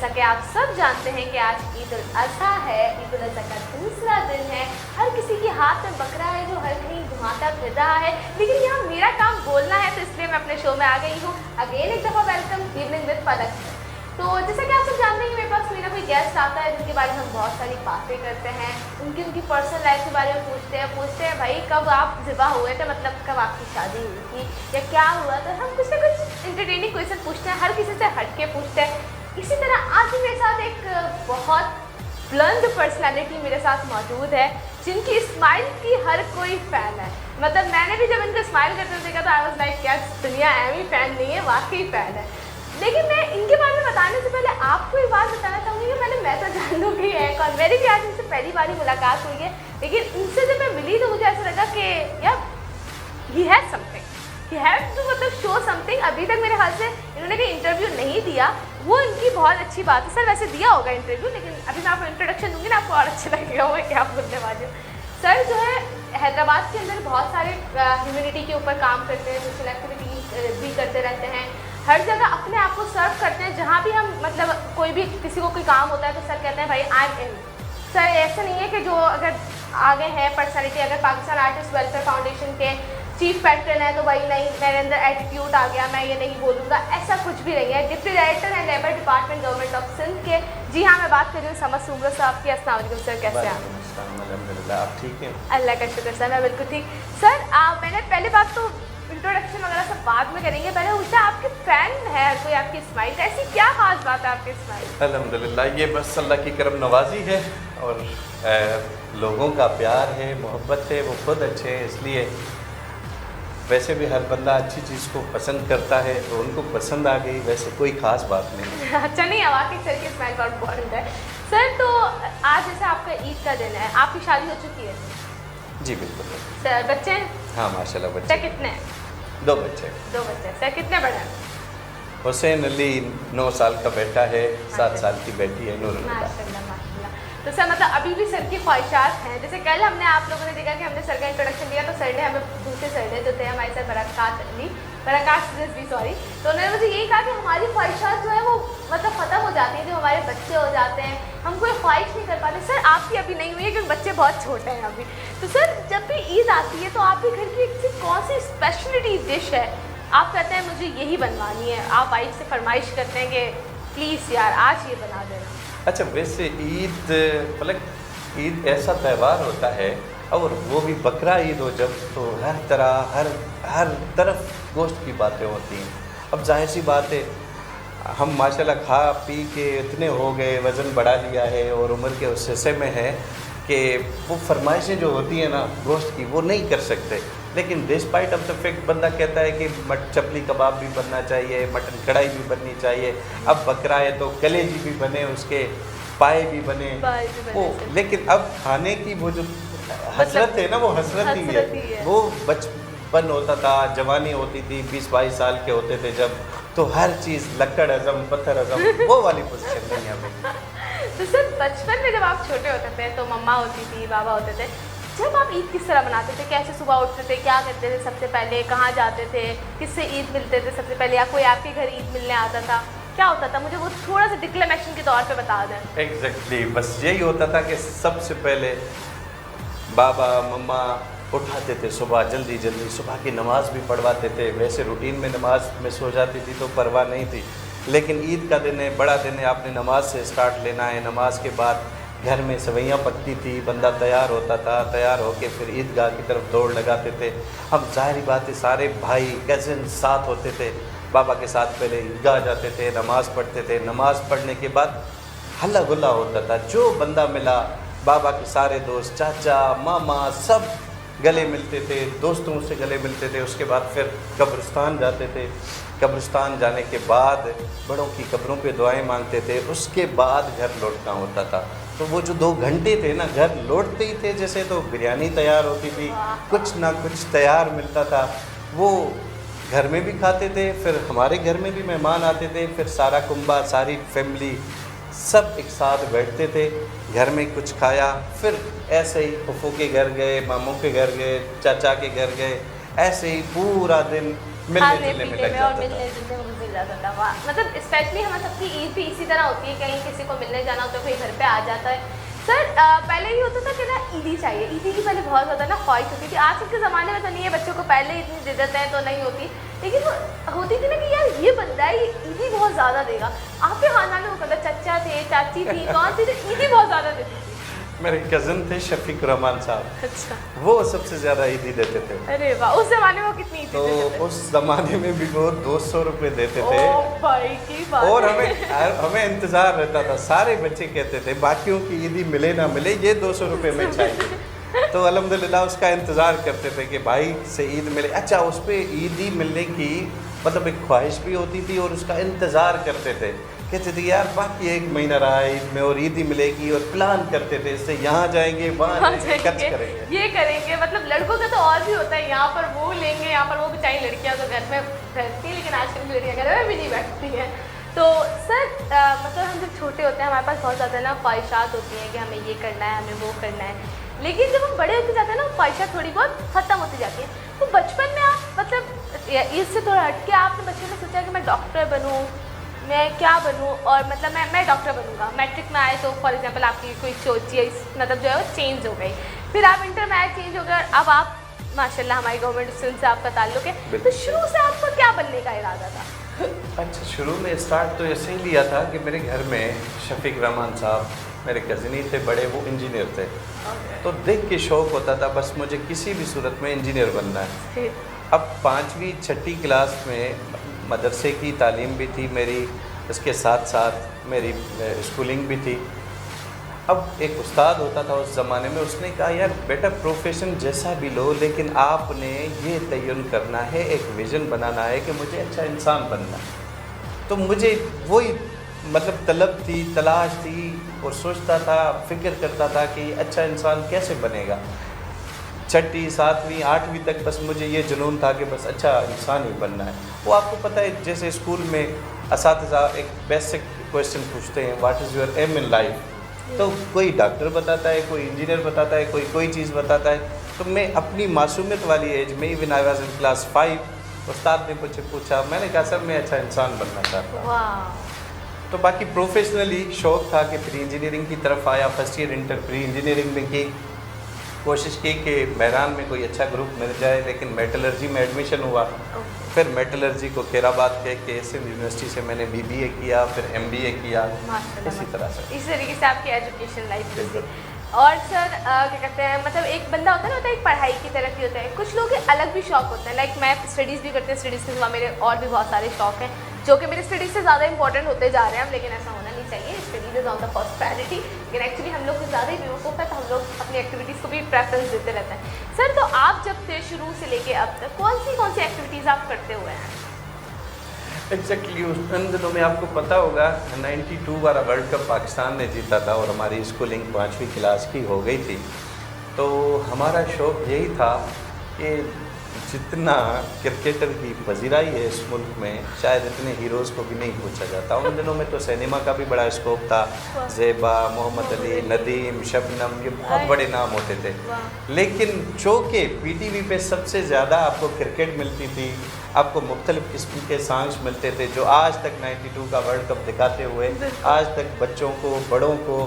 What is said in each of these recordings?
जैसा कि आप सब जानते हैं कि आज ईद उल अज़हा है। ईद उल अज़हा का दूसरा दिन है। हर किसी के हाथ में बकरा है जो हर कहीं घुमाता फिर रहा है, लेकिन यहाँ मेरा काम बोलना है, तो इसलिए मैं अपने शो में आ गई हूँ। अगेन एक दफ़ा वेलकम इवनिंग विद पलक। तो जैसा कि आप सब जानते हैं, मेरे पास मेरा कोई गेस्ट आता है जिनके बारे में हम बहुत सारी बातें करते हैं, उनकी पर्सनल लाइफ के बारे में पूछते हैं भाई कब आप ज़िबा हुए थे, मतलब कब आपकी शादी हुई थी या क्या हुआ। तो हम कुछ ना कुछ इंटरटेनिंग क्वेश्चन पूछते हैं, हर किसी से हट के पूछते हैं। इसी तरह आज भी मेरे साथ एक बहुत ब्लंड पर्सनैलिटी मेरे साथ मौजूद है, जिनकी स्माइल की हर कोई फ़ैन है। मतलब मैंने भी जब इनको स्माइल करते हुए देखा तो आई वाज लाइक क्या दुनिया एमी फ़ैन नहीं है, वाकई फ़ैन है। लेकिन मैं इनके बारे में बताने से पहले आपको एक बात बताना चाहूँगी कि पहले मैं तो जान लूँ कि है कौन। मेरी भी आज इनसे पहली बार ही मुलाकात हुई है, लेकिन इनसे जब मैं मिली तो मुझे ऐसा लगा कि यार he has something, he have to मतलब शो समथिंग। अभी तक मेरे ख्याल से इन्होंने कोई इंटरव्यू नहीं दिया, वो इनकी बहुत अच्छी बात है। सर वैसे दिया होगा इंटरव्यू, लेकिन अभी मैं आपको इंट्रोडक्शन दूँगी ना, आपको और अच्छा लगेगा वो क्या बोलने वाली हूँ। सर जो है हैदराबाद के अंदर बहुत सारे ह्यूमैनिटी के ऊपर काम करते हैं, सोशल एक्टिविटीज़ भी करते रहते हैं, हर जगह अपने आप को सर्व करते हैं। जहाँ भी हम मतलब कोई भी किसी को कोई काम होता है तो सर कहते हैं भाई आई एम इन। सर ऐसा नहीं है कि जो अगर आगे है पर्सनैलिटी, अगर पाकिस्तान आर्टिस्ट वेलफेयर फाउंडेशन के चीफ पैट्रन है तो भाई नहीं मेरे अंदर एटीट्यूड आ गया, मैं ये नहीं बोलूँगा, ऐसा कुछ भी नहीं है। डिप्टी डायरेक्टर हैं labour department government of Sindh के। जी हाँ, मैं बात कर रही हूँ समद सुमरो साहब की। अस्सलाम वालेकुम सर, कैसे हैं आप? अल्हम्दुलिल्लाह, आप ठीक हैं? अल्लाह का शुक्र सर, मैं बिल्कुल ठीक। सर मैंने पहले बात तो इंट्रोडक्शन वगैरह सब बाद में करेंगे, पहले पूछा आपके फ़ैन है हर कोई, आपकी स्माइल ऐसी क्या खास बात है आपकी स्माइल? अल्हम्दुलिल्लाह, ये बस अल्लाह की करम नवाजी है और लोगों का प्यार है, मोहब्बत है, वो खुद अच्छे हैं। इसलिए वैसे भी हर बंदा अच्छी चीज़ को पसंद करता है, तो उनको पसंद आ गई, वैसे कोई ख़ास बात नहीं। अच्छा नहीं, वाकई सर की स्माइल बहुत इम्पोर्टेंट है। सर तो आज जैसे आपका ईद का दिन है, आपकी शादी हो चुकी है? जी बिल्कुल। सर बच्चे हैं? हाँ माशाल्लाह, बच्चे सर कितने हैं? 2 बच्चे। 2 बच्चे। सर कितने बड़े हैं? हुसैन अली 9 साल का बेटा है, 7 साल की बेटी है नूर। माशाल्लाह माशाल्लाह। तो सर मतलब अभी भी सर की ख्वाहिशात हैं। जैसे कल हमने आप लोगों ने देखा कि हमने सर का इंट्रोडक्शन दिया, तो सर ने हमें दूसरे सर ने जो थे हमारे सर बरक़ात रिजवी सॉरी, तो उन्होंने मुझे यही कहा कि हमारी ख्वाहिशात जो है वो मतलब ख़त्म हो जाती हैं, जो हमारे बच्चे हो जाते हैं, हम कोई ख्वाहिश नहीं कर पाते। सर आपकी अभी नहीं हुई है क्योंकि बच्चे बहुत छोटे हैं अभी। तो सर जब भी ईद आती है तो आपके घर की ऐसी कौन सी स्पेशलिटी डिश है आप कहते हैं मुझे यही बनवानी है, आप वाइफ से फरमाइश करते हैं कि प्लीज़ यार आज ये बना देना? अच्छा, वैसे ईद मतलब ईद ऐसा त्यौहार होता है, और वो भी बकरा ईद हो जब, तो हर तरह हर तरफ गोश्त की बातें होती हैं। अब जाहिर सी बात है, हम माशाल्लाह खा पी के इतने हो गए, वज़न बढ़ा लिया है और उम्र के उस हिस्से में है कि वो फरमाइशें जो होती हैं ना गोश्त की, वो नहीं कर सकते। लेकिन डिस्पाइट ऑफ द फैक्ट बंदा कहता है कि चपली कबाब भी बनना चाहिए, मटन कढ़ाई भी बननी चाहिए। अब बकरा है तो कलेजी भी बने, उसके पाए भी बने वो। लेकिन अब खाने की वो जो हसरत है ना, वो हसरत ही है। वो बचपन होता था, जवानी होती थी, 20-22 साल के होते थे जब, तो हर चीज़ लकड़ हज़म पत्थर हज़म वो वाली पोजीशन नहीं है हमें। तो सर बचपन में जब आप छोटे होते थे तो मम्मा होती थी, बाबा होते थे, जब आप ईद किस तरह मनाते थे? कैसे सुबह उठते थे, क्या करते थे सबसे पहले, कहाँ जाते थे, किससे ईद मिलते थे सबसे पहले, या कोई आपके घर ईद मिलने आता था, क्या होता था? मुझे वो थोड़ा सा डिक्लेमेशन के तौर पे बता दें। एग्जैक्टली, बस यही होता था कि सबसे पहले बाबा मम्मा उठाते थे सुबह जल्दी जल्दी, सुबह की नमाज़ भी पढ़वाते थे। वैसे रूटीन में नमाज में सो जाती थी तो परवाह नहीं थी, लेकिन ईद का दिन है, बड़ा दिन है, आपने नमाज से स्टार्ट लेना है। नमाज के बाद घर में सवैयाँ पकती थी, बंदा तैयार होता था, तैयार होके फिर ईदगाह की तरफ दौड़ लगाते थे। हम ज़ाहिर बात है सारे भाई कज़न साथ होते थे, बाबा के साथ पहले ईदगाह जाते थे, नमाज़ पढ़ते थे। नमाज़ पढ़ने के बाद हल्ला गुल्ला होता था, जो बंदा मिला बाबा के सारे दोस्त, चाचा मामा सब गले मिलते थे, दोस्तों से गले मिलते थे। उसके बाद फिर कब्रिस्तान जाते थे, कब्रिस्तान जाने के बाद बड़ों की कब्रों पे दुआएं मांगते थे। उसके बाद घर लौटना होता था। तो वो जो 2 घंटे थे ना, घर लौटते ही थे जैसे तो बिरयानी तैयार होती थी, कुछ ना कुछ तैयार मिलता था, वो घर में भी खाते थे, फिर हमारे घर में भी मेहमान आते थे, फिर सारा कुंबा सारी फैमिली सब एक साथ बैठते थे, घर में कुछ खाया, फिर ऐसे ही फूफू के घर गए, मामू के घर गए, चाचा के घर गए, ऐसे ही पूरा दिन मिलने खाने जुलने में पीने लग में और जाता मिलने था। जुलने में गुजर जाता था। वाह, मतलब स्पेशली हम सबकी ईद भी इसी तरह होती है, कहीं किसी को मिलने जाना हो तो कोई घर पे आ जाता है। सर पहले ये होता था कि ना ईदी चाहिए, ईदी की पहले बहुत ज़्यादा ना ख्वाहिश होती थी। आजकल के ज़माने में तो नहीं है, बच्चों को पहले इतनी दे देते हैं तो नहीं होती, लेकिन वो होती थी ना कि यार ये बंदा है, ये ईदी बहुत ज़्यादा देगा। आपके खानदान में वो कहता चचा थे, चाची थी, कौन सी थी, ईदी बहुत ज़्यादा देती थी? मेरे कज़न थे शफीक रहमान साहब, अच्छा, वो सबसे ज़्यादा ईदी देते थे। अरे वाह, उस ज़माने में वो कितनी ईदी तो देते थे? उस ज़माने में भी वो 200 रुपये देते थे। ओ भाई की बात और है। हमें इंतज़ार रहता था, सारे बच्चे कहते थे बाकियों की ईदी मिले ना मिले ये 200 रुपये में चाहिए। तो अल्हम्दुलिल्लाह उसका इंतज़ार करते थे कि भाई से ईद मिले। अच्छा, उस पर ईदी मिलने की मतलब एक ख्वाहिश भी होती थी और उसका इंतज़ार करते थे। कहते थे यार बाकी 1 महीना रहा है ईद में और ईदी मिलेगी, और प्लान करते थे इससे यहाँ जाएंगे वहाँ जाएंगे, खर्च करेंगे, ये करेंगे। मतलब लड़कों का तो और भी होता है, यहाँ पर वो लेंगे, यहाँ पर वो बेचारी लड़कियाँ तो घर में बैठती हैं, लेकिन आजकल की लड़कियाँ घर में भी नहीं बैठती हैं। तो सर मतलब हम जब छोटे होते हैं हमारे पास बहुत ज़्यादा ना ख्वाहिशात होती हैं कि हमें ये करना है, हमें वो करना है, लेकिन जब हम बड़े होते जाते हैं ना ख्वाहिशात थोड़ी बहुत ख़त्म होती जाती हैं। तो बचपन में आप मतलब इससे थोड़ा हट के आपने बचपन में सोचा कि मैं डॉक्टर बनूँ, मैं क्या बनूँ, और मतलब मैं डॉक्टर बनूँगा। मैट्रिक में आए तो फॉर एग्जांपल आपकी कोई चीज़ मतलब जो है वो चेंज हो गई, फिर आप इंटर में आए, चेंज हो गया, अब आप माशाल्लाह हमारी गवर्नमेंट स्कूल से आपका ताल्लुक़ है। तो शुरू से आपका क्या बनने का इरादा था? अच्छा, शुरू में स्टार्ट तो ऐसे ही लिया था कि मेरे घर में शफीक रहमान साहब मेरे कज़न ही थे बड़े, वो इंजीनियर थे। तो देख के शौक़ होता था बस मुझे किसी भी सूरत में इंजीनियर बनना है। अब 5वीं 6ठी क्लास में मदरसे की तालीम भी थी मेरी, इसके साथ साथ मेरी स्कूलिंग भी थी। अब एक उस्ताद होता था उस ज़माने में, उसने कहा यार बेटा प्रोफेशन जैसा भी लो, लेकिन आपने ये तयन करना है, एक विज़न बनाना है कि मुझे अच्छा इंसान बनना है। तो मुझे वही मतलब तलब थी, तलाश थी, और सोचता था, फ़िक्र करता था कि अच्छा इंसान कैसे बनेगा। 6ठी 7वीं 8वीं तक बस मुझे ये जुनून था कि बस अच्छा इंसान ही बनना है। वो आपको पता है जैसे स्कूल में असातिज़ा एक बेसिक क्वेश्चन पूछते हैं, what is your aim in life, तो कोई डॉक्टर बताता है, कोई इंजीनियर बताता है, कोई चीज़ बताता है। तो मैं अपनी मासूमियत वाली एज में when I was in class 5, उस्ताद ने मुझसे पूछा, मैंने कहा सर मैं अच्छा इंसान बनना चाहता हूँ। तो बाकी प्रोफेशनली शौक़ था कि प्री इंजीनियरिंग की तरफ आया, first year inter pre engineering में की, कोशिश की कि बहरान में कोई अच्छा ग्रुप मिल जाए, लेकिन मेटलर्जी में एडमिशन हुआ। फिर मेटलर्जी को खेराबाद के KSM यूनिवर्सिटी से मैंने BBA किया, फिर MBA किया, इसी तरह से। इस तरीके से आपकी एजुकेशन लाइफ थी। और सर क्या कहते हैं, मतलब एक बंदा होता है ना, होता है एक पढ़ाई की तरफ ही होता है, कुछ लोग के अलग भी शौक होते हैं। लाइक मैं स्टडीज़ भी करती हूँ, स्टडीज़ के सिवा मेरे और भी बहुत सारे शौक हैं जो कि मेरी स्टडीज़ से ज़्यादा इंपॉर्टेंट होते जा रहे हैं अब, लेकिन ऐसा होना नहीं चाहिए। Studies is on the first priority, लेकिन एक्चुअली हम लोग कुछ ज़्यादा ही बेवकूफ़ है, तो हम लोग अपनी एक्टिविटीज़ को भी प्रेफरेंस देते रहते हैं। सर तो आप जब थे शुरू से लेके अब तक कौन सी एक्टिविटीज़ आप करते हुए हैं? एग्जैक्टली उन दिनों में आपको पता होगा 92 वाला वर्ल्ड कप पाकिस्तान ने जीता था और हमारी स्कूलिंग 5वीं क्लास की हो गई थी। तो हमारा शौक़ यही था कि जितना क्रिकेटर की पजीराई है इस मुल्क में, शायद इतने हीरोज़ को भी नहीं पूछा जाता। उन दिनों में तो सिनेमा का भी बड़ा स्कोप था, ज़ेबा, मोहम्मद अली, नदीम, शबनम, ये बहुत बड़े नाम होते थे। लेकिन चौके PTV पे सबसे ज़्यादा आपको क्रिकेट मिलती थी, आपको मुख्तलिफ़ किस्म के सॉन्ग्स मिलते थे जो आज तक 92 का वर्ल्ड कप दिखाते हुए आज तक बच्चों को, बड़ों को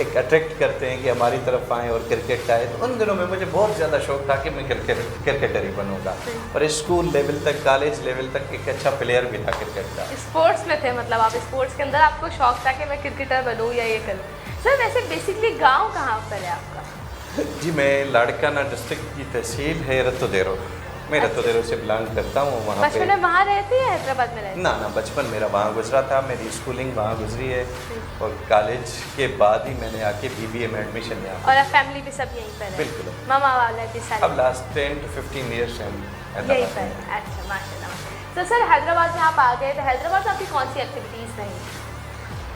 एक अट्रैक्ट करते हैं कि हमारी तरफ आएँ और क्रिकेट आए। तो उन दिनों में मुझे बहुत ज़्यादा शौक़ था कि मैं क्रिकेटर ही बनूँगा, और स्कूल लेवल तक, कॉलेज लेवल तक एक अच्छा प्लेयर भी था क्रिकेट का। स्पोर्ट्स में थे, मतलब आप स्पोर्ट्स के अंदर आपको शौक़ था कि मैं क्रिकेटर बनूँ या ये करूँ। सर वैसे बेसिकली गाँव कहाँ पर है आपका? जी, मैं लाड़काना डिस्ट्रिक्ट की तहसील है रत्तोदेरो, मैं रत्तोदेरो से बिलोंग करता हूँ। वहाँ पे बचपन में वहाँ रहते हैं, हैदराबाद में रहते? ना बचपन मेरा वहाँ गुजरा था, मेरी स्कूलिंग वहाँ गुजरी है, और कॉलेज के बाद ही मैंने आके BBA में एडमिशन लिया। और अब फैमिली भी सब यहीं पर है? बिल्कुल। मामा वाले भी सारे? अब लास्ट 10 to 15 ईयर्स हम यहीं पर। अच्छा, माशाल्लाह। तो सर हैदराबाद में आप आ गए, तो हैदराबाद में आपकी कौन सी एक्टिविटीज़ रही?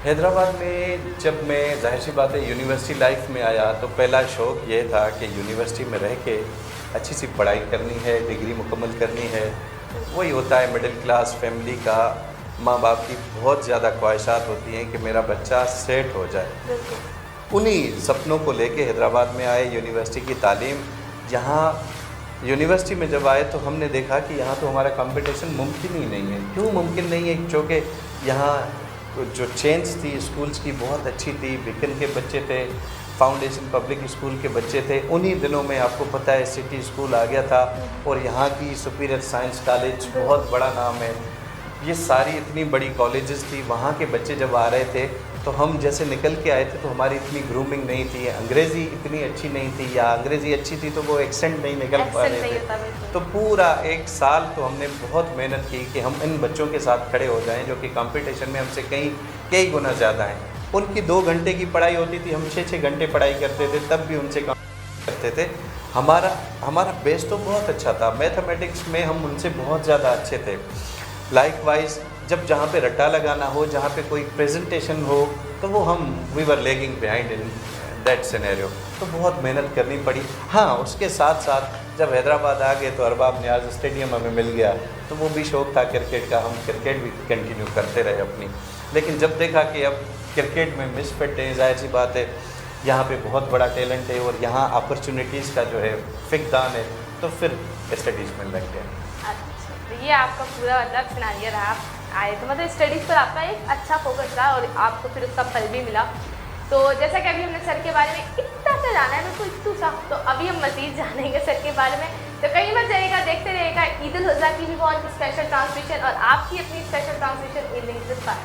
हैदराबाद में जब मैं, जाहिर सी बात है, यूनिवर्सिटी लाइफ में आया तो पहला शौक़ ये था कि यूनिवर्सिटी में रह के अच्छी सी पढ़ाई करनी है, डिग्री मुकम्मल करनी है। वही होता है मिडिल क्लास फैमिली का, माँ बाप की बहुत ज़्यादा ख्वाहिशात होती हैं कि मेरा बच्चा सेट हो जाए। उन्हीं सपनों को लेके हैदराबाद में आए, यूनिवर्सिटी की तालीम, जहाँ यूनिवर्सिटी में जब आए तो हमने देखा कि यहाँ तो हमारा कंपटीशन मुमकिन ही नहीं है। क्यों मुमकिन नहीं है? क्योंकि यहाँ जो चेंज थी स्कूल्स की बहुत अच्छी थी। बीकन के बच्चे थे, फाउंडेशन पब्लिक स्कूल के बच्चे थे। उन्हीं दिनों में आपको पता है सिटी स्कूल आ गया था और यहाँ की सुपीरियर साइंस कॉलेज बहुत बड़ा नाम है। ये सारी इतनी बड़ी कॉलेजेस थी। वहाँ के बच्चे जब आ रहे थे तो हम जैसे निकल के आए थे तो हमारी इतनी ग्रूमिंग नहीं थी, अंग्रेज़ी इतनी अच्छी नहीं थी, या अंग्रेज़ी अच्छी थी तो वो एक्सेंट नहीं निकल पा रहे थे। तो पूरा एक साल तो हमने बहुत मेहनत की कि हम इन बच्चों के साथ खड़े हो जाएं जो कि कंपटीशन में हमसे कई गुना ज़्यादा हैं। उनकी 2 घंटे की पढ़ाई होती थी, हम 6-6 घंटे पढ़ाई करते थे, तब भी उनसे कम करते थे। हमारा बेस तो बहुत अच्छा था। मैथमेटिक्स में हम उनसे बहुत ज़्यादा अच्छे थे। लाइकवाइज जब जहाँ पे रट्टा लगाना हो, जहाँ पे कोई प्रेजेंटेशन हो, तो वो we were lagging behind in that scenario. तो बहुत मेहनत करनी पड़ी। हाँ, उसके साथ साथ जब हैदराबाद आ गए तो अरबाब नियाज़ स्टेडियम हमें मिल गया, तो वो भी शौक़ था क्रिकेट का, हम क्रिकेट भी कंटिन्यू करते रहे अपनी। लेकिन जब देखा कि अब क्रिकेट में मिसफिट है, जाहिर सी बात है यहाँ पे बहुत बड़ा टैलेंट है और यहाँ अपॉर्चुनिटीज़ का जो है फिकदान है, तो फिर स्टडीज़ में लग गए। अच्छा, तो ये आपका पूरा मतलब सिनारियो रहा। आप आए तो मतलब स्टडीज़ पर आपका एक अच्छा फोकस रहा और आपको फिर उसका फल भी मिला। तो जैसा कि अभी हमने सर के बारे में इतना सा जाना है, मेरे को इतू सा, तो अभी हम मज़ीद जानेंगे सर के बारे में। तो कहीं मत जाइएगा, देखते रहिएगा ईद उल अज़हा की भी बहुत स्पेशल ट्रांसमिशन और आपकी अपनी स्पेशल ट्रांसमिशन ईवनिंग दिस पर।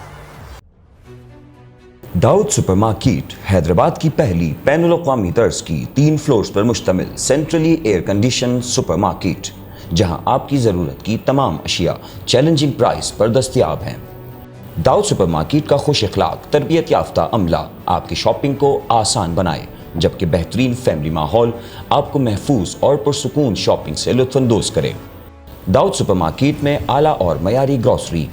दाऊद सुपरमार्केट हैदराबाद की पहली बैनुल अक़वामी तर्ज की 3 फ्लोर्स पर मुश्तमिल सेंट्रली एयर कंडीशन सुपरमार्केट, जहां आपकी ज़रूरत की तमाम अशिया चैलेंजिंग प्राइस पर दस्तयाब हैं। दाऊद सुपरमार्केट का खुश अखलाक तरबियत याफ्ता अमला आपकी शॉपिंग को आसान बनाए, जबकि बेहतरीन फैमिली माहौल आपको महफूज और पुरसुकून शॉपिंग से लुत्फ़अंदोज़ करे। दाऊद सुपरमार्केट में आला और मयारी ग्रॉसरी,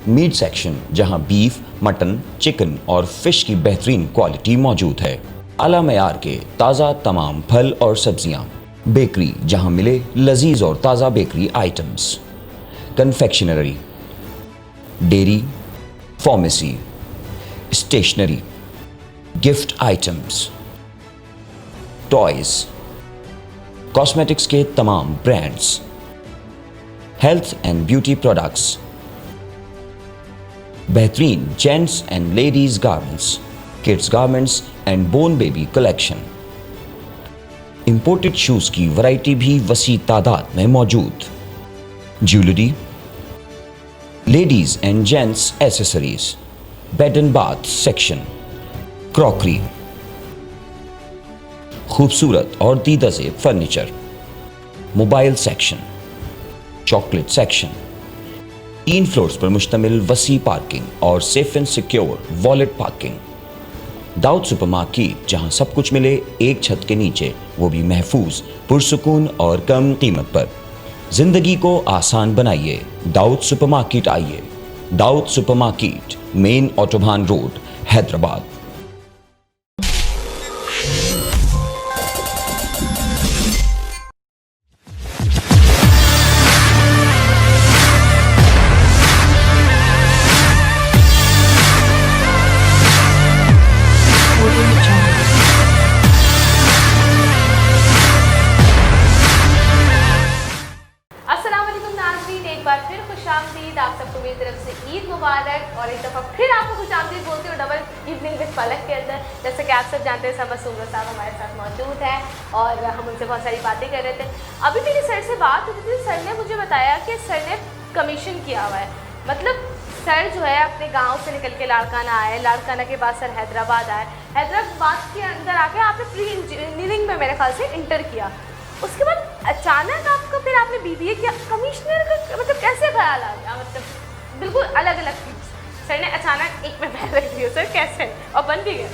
मीट सेक्शन जहां बीफ, मटन, चिकन और फिश की बेहतरीन क्वालिटी मौजूद है, आला मयार के ताज़ा तमाम फल और सब्जियां, बेकरी जहां मिले लजीज और ताज़ा bakery items, confectionery, dairy, pharmacy, stationery, gift items, toys, cosmetics के तमाम brands, health and beauty products, बेहतरीन gents and ladies garments, kids garments and born baby collection, imported shoes की वैरायटी भी वसी तादाद में मौजूद, jewellery, ladies and gents accessories, bed and bath section, crockery, खूबसूरत और दीदा से furniture, mobile section, chocolate section, 3 floors पर मुश्तमिल वसी पार्किंग और safe and secure wallet parking. Dawood supermarket, जहां सब कुछ मिले एक छत के नीचे, वो भी महफूज, पुरसुकून और कम कीमत पर। जिंदगी को आसान बनाइए, दाऊद सुपरमार्केट आइए। Dawood supermarket, main autobahn road, Hyderabad. खुशामदीद, आप सबको मेरी तरफ से ईद मुबारक। और एक दफ़ा फिर आपको खुशामदीद बोलती हूँ डबल इवनिंग विद पलक के अंदर। जैसे कि आप सब जानते हैं समर सुमर साहब हमारे साथ मौजूद हैं और हम उनसे बहुत सारी बातें कर रहे थे। अभी मेरी सर से बात हुई थी, सर ने मुझे बताया कि सर ने कमीशन किया हुआ है। मतलब सर जो है अपने गांव से निकल के लाड़काना आए, लाड़काना के बाद सर हैदराबाद आए, हैदराबाद के अंदर आके आपने प्री इंजीनियरिंग में मेरे ख्याल से इंटर किया। उसके बाद अचानक आपको फिर आपने बीबीए किया। कमिश्नर का मतलब कैसे ख्याल आ गया? मतलब बिल्कुल अलग अलग चीज़ सर ने अचानक एक में पैर रख दिया, सर कैसे और बन भी गया?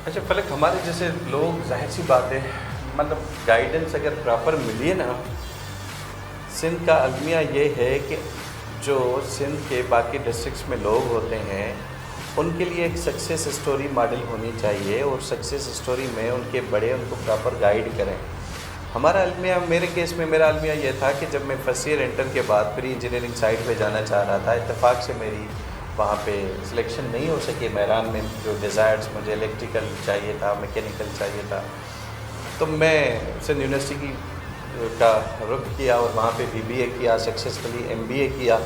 अच्छा फलक, हमारे जैसे लोग, जाहिर सी बात है, मतलब गाइडेंस अगर प्रॉपर मिली ना, सिंध का अलमिया ये है कि जो सिंध के बाकी डिस्ट्रिक्ट्स में लोग होते हैं उनके लिए एक सक्सेस स्टोरी मॉडल होनी चाहिए और सक्सेस स्टोरी में उनके बड़े उनको प्रॉपर गाइड करें। हमारा अलमिया, मेरे केस में मेरा अलमिया ये था कि जब मैं फर्स्ट ईयर इंटर के बाद प्री इंजीनियरिंग साइड पे जाना चाह रहा था, इत्तेफाक से मेरी वहाँ पे सिलेक्शन नहीं हो सकी। मैदान में जो डिज़ायर्स, मुझे इलेक्ट्रिकल चाहिए था, मैकेनिकल चाहिए था, तो मैं सिंध यूनिवर्सिटी की का रुख किया और वहाँ पे BBA किया, सक्सेसफुली MBA किया।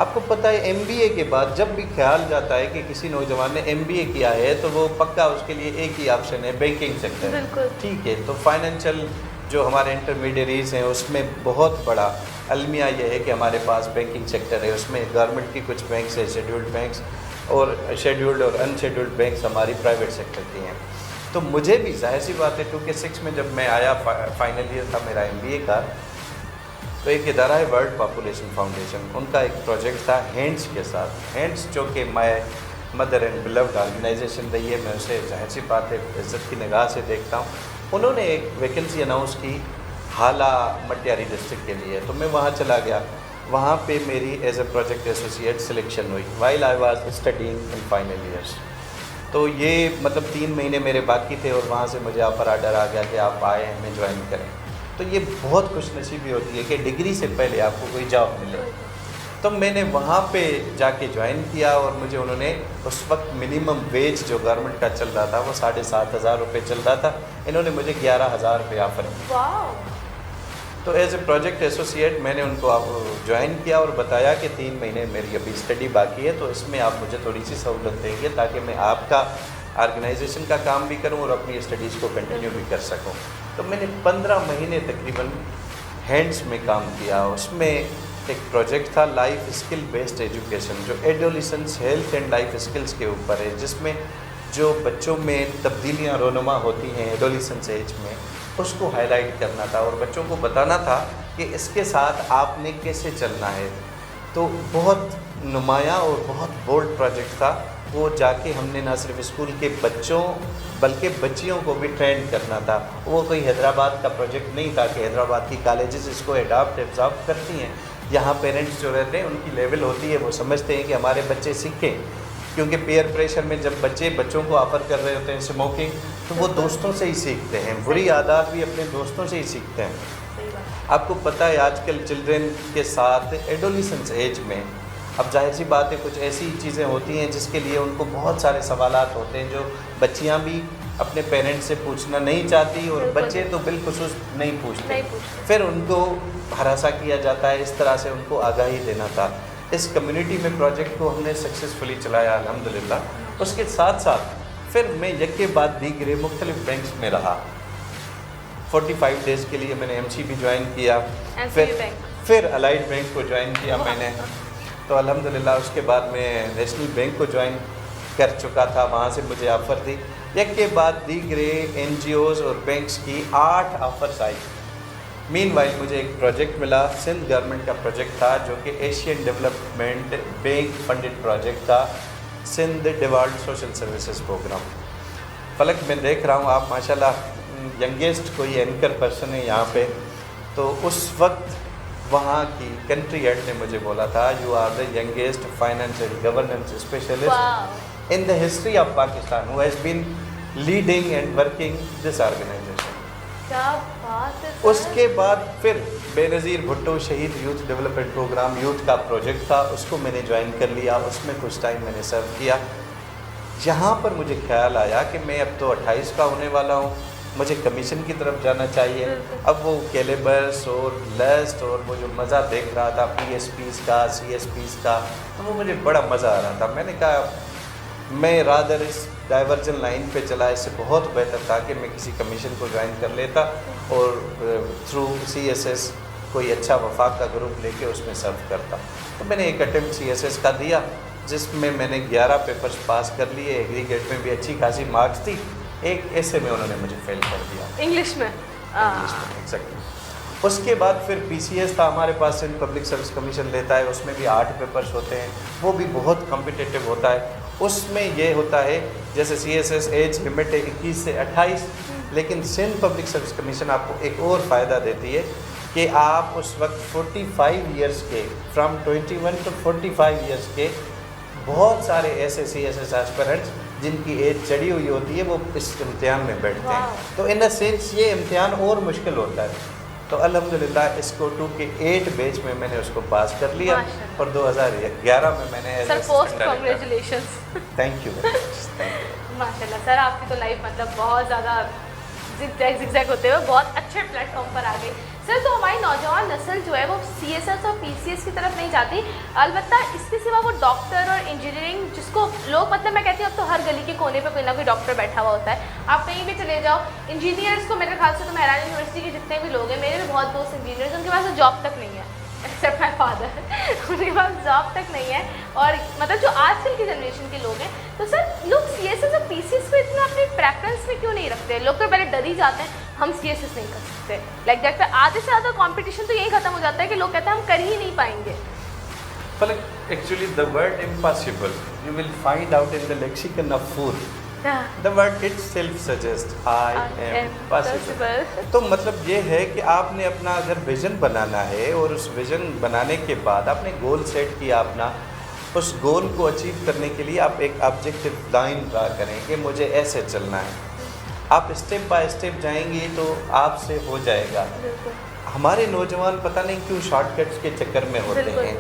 आपको पता है MBA के बाद जब भी ख्याल जाता है कि किसी नौजवान ने MBA किया है तो वो पक्का उसके लिए एक ही ऑप्शन है, बैंकिंग सेक्टर। बिल्कुल। ठीक है, तो फाइनेंशियल जो हमारे इंटरमीडियरीज हैं उसमें बहुत बड़ा अलमिया ये है कि हमारे पास बैंकिंग सेक्टर है, उसमें गवर्नमेंट की कुछ बैंक्स है, शेड्यूल्ड बैंक्स और शेड्यूल्ड और अनशेड्यूल्ड बैंक्स हमारी प्राइवेट सेक्टर की हैं। तो मुझे भी जाहिर सी बात है 2K6 में जब मैं आया, फाइनल ईयर था मेरा MBA का, तो एक इदारा है वर्ल्ड पॉपुलेशन फाउंडेशन, उनका एक प्रोजेक्ट था हैंड्स के साथ। हैंड्स जो कि my mother and beloved organisation रही है, मैं उसे जाहिर सी बात है इज्जत की निगाह से देखता हूँ। उन्होंने एक वैकेंसी अनाउंस की हाला मटियारी डिस्ट्रिक्ट के लिए, तो मैं वहाँ चला गया। वहाँ पे मेरी as a project associate selection हुई while I was studying in final years. तो ये मतलब 3 महीने मेरे बाकी थे और वहाँ से मुझे ऑफर आर्डर आ गया कि आप आए हमें ज्वाइन करें। तो ये बहुत खुशनसीबी होती है कि डिग्री से पहले आपको कोई जॉब मिले। तो मैंने वहाँ पे जाके ज्वाइन किया और मुझे उन्होंने उस वक्त मिनिमम वेज जो गवर्नमेंट का चल रहा था वो 7,500 रुपये चल रहा था, इन्होंने मुझे 11,000 रुपये ऑफर किया। वाह। तो एज ए प्रोजेक्ट एसोसिएट मैंने उनको ज्वाइन किया और बताया कि 3 महीने मेरी अभी स्टडी बाकी है, तो इसमें आप मुझे थोड़ी सी सहूलत देंगे ताकि मैं आपका ऑर्गेनाइजेशन का काम भी करूं और अपनी स्टडीज़ को कंटिन्यू भी कर सकूं। तो मैंने 15 महीने तकरीबन हैंड्स में काम किया। उसमें एक प्रोजेक्ट था लाइफ स्किल बेस्ड एजुकेशन, जो adolescence health and life skills के ऊपर है, जिसमें जो बच्चों में तब्दीलियाँ रोनुमा होती हैं एडोलिसेंस एज में, उसको हाईलाइट करना था और बच्चों को बताना था कि इसके साथ आपने कैसे चलना है। तो बहुत नुमायाँ और बहुत बोल्ड प्रोजेक्ट था वो। जाके हमने ना सिर्फ स्कूल के बच्चों बल्कि बच्चियों को भी ट्रेंड करना था। वो कोई हैदराबाद का प्रोजेक्ट नहीं था कि हैदराबाद की कॉलेजेस इसको एब्जॉर्ब करती हैं। यहाँ पेरेंट्स जो रहते हैं उनकी लेवल होती है, वो समझते हैं कि हमारे बच्चे सीखें, क्योंकि पेयर प्रेशर में जब बच्चों को ऑफर कर रहे होते हैं स्मोकिंग, तो वो दोस्तों से ही सीखते हैं, बुरी आदत भी अपने दोस्तों से ही सीखते हैं। आपको पता है आजकल चिल्ड्रेन के साथ एडोलिसेंस एज में अब जाहिर सी बात है कुछ ऐसी चीज़ें होती हैं जिसके लिए उनको बहुत सारे सवालात होते हैं जो बच्चियां भी अपने पेरेंट्स से पूछना नहीं चाहती और बच्चे तो बिलखुसूस नहीं पूछते। फिर उनको हरासा किया जाता है, इस तरह से उनको आगाही देना था। इस कम्युनिटी में प्रोजेक्ट को हमने सक्सेसफुली चलाया अल्हम्दुलिल्लाह। उसके साथ साथ फिर मैं यके बाद दीगरे मुख्तलिफ बैंक्स में रहा। 45 डेज़ के लिए मैंने MCB ज्वाइन किया, फिर अलाइड बैंक को ज्वाइन किया मैंने। तो अल्हम्दुलिल्लाह उसके बाद मैं नेशनल बैंक को ज्वाइन कर चुका था, वहाँ से मुझे ऑफ़र थी। एक के बाद दीगरे NGOs और बैंक्स की 8 ऑफ़र्स आई। मीनवाइल मुझे एक प्रोजेक्ट मिला, सिंध गवर्नमेंट का प्रोजेक्ट था जो कि Asian development bank funded project था, Sindh Dewald social services programme. फलक मैं देख रहा हूँ आप माशाल्लाह यंगेस्ट कोई एंकर पर्सन है यहाँ पे। तो उस वक्त वहाँ की कंट्री हेड ने मुझे बोला था you are the youngest financial governance specialist in the history of Pakistan who has been leading and working this organisation. क्या बात है। उसके बाद फिर Benazir Bhutto Shaheed youth development programme youth का प्रोजेक्ट था, उसको मैंने ज्वाइन कर लिया, उसमें कुछ टाइम मैंने सर्व किया। यहाँ पर मुझे ख्याल आया कि मैं अब तो 28 का होने वाला हूँ, मुझे कमीशन की तरफ जाना चाहिए। अब वो कैलेबस और लस्ट और वो जो मज़ा देख रहा था PSPs का CSPs का, तो वो मुझे बड़ा मज़ा आ रहा था। मैंने कहा मैं रादर इस डाइवर्जन लाइन पे चला, इससे बहुत बेहतर था कि मैं किसी कमीशन को ज्वाइन कर लेता और थ्रू CSS कोई अच्छा वफाक का ग्रुप लेके उसमें सर्व करता। तो मैंने एक अटेम्प्ट CSS का दिया जिसमें मैंने 11 पेपर्स पास कर लिए, एग्रीगेट में भी अच्छी खासी मार्क्स थी। एक ऐसे में उन्होंने मुझे फेल कर दिया इंग्लिश में। एग्जैक्टली। उसके बाद फिर PCS था हमारे पास, सिंध पब्लिक सर्विस कमीशन लेता है, उसमें भी 8 पेपर्स होते हैं, वो भी बहुत कॉम्पिटिटिव होता है। उसमें ये होता है जैसे CSS एज लिमिट है 21 से 28, लेकिन सिंध पब्लिक सर्विस कमीशन आपको एक और फ़ायदा देती है कि आप उस वक्त 45 ईयर्स के फ्रॉम 21 टू 45 ईयर्स के बहुत सारे ऐसे CSS एस्पिरेंट्स जिनकी एज चढ़ी हुई होती है वो इस इम्तिहान में बैठते हैं। तो इन अ सेंस ये इम्तिहान और मुश्किल होता है। तो अल्हम्दुलिल्लाह इसको 2K8 बैच में मैंने उसको पास कर लिया और 2011 में मैंने sir post congratulations. Thank you माशाल्लाह सर, आपकी तो लाइफ मतलब बहुत ज़्यादा जिगजैग होते हुए बहुत अच्छे प्लेटफॉर्म पर आ गई। सर तो हमारी नौजवान नस्ल जो है वो CSS और PCS की तरफ नहीं जाती, अलबत्ता इसके सिवा वो डॉक्टर और इंजीनियरिंग जिसको लोग मतलब मैं कहती हूँ अब तो हर गली के कोने पे कोई ना कोई डॉक्टर बैठा हुआ होता है, आप कहीं भी चले जाओ इंजीनियर्स को मेरे ख्याल से तो मेहरान यूनिवर्सिटी के जितने भी लोग हैं, मेरे भी बहुत दोस्त इंजीनियर्स, उनके पास तो जॉब तक नहीं है एक्सेप्ट माई फादर उनके पास जॉब तक नहीं है। और मतलब जो आजकल की जनरेशन के लोग हैं, तो सर लोग CSS और PCS को इतना अपने प्रेफरेंस में क्यों नहीं रखते? लोग तो पहले डर ही जाते हैं हम CSS नहीं कर सकते, लाइक दैट। फिर आधे से ज़्यादा कंपटीशन तो यही खत्म हो जाता है कि लोग कहते हैं हम कर ही नहीं पाएंगे। But actually the word impossible you will find out in the lexicon of food. The word itself suggests I am possible. तो मतलब ये है कि आपने अपना अगर विजन बनाना है और उस विजन बनाने के बाद आपने गोल सेट किया अपना, उस गोल को अचीव करने के लिए आप एक ऑब्जेक्टिव लाइन ड्रा करें कि मुझे ऐसे चलना है। आप स्टेप बाय स्टेप जाएंगे तो आपसे हो जाएगा। हमारे नौजवान पता नहीं क्यों शॉर्टकट्स के चक्कर में होते हैं।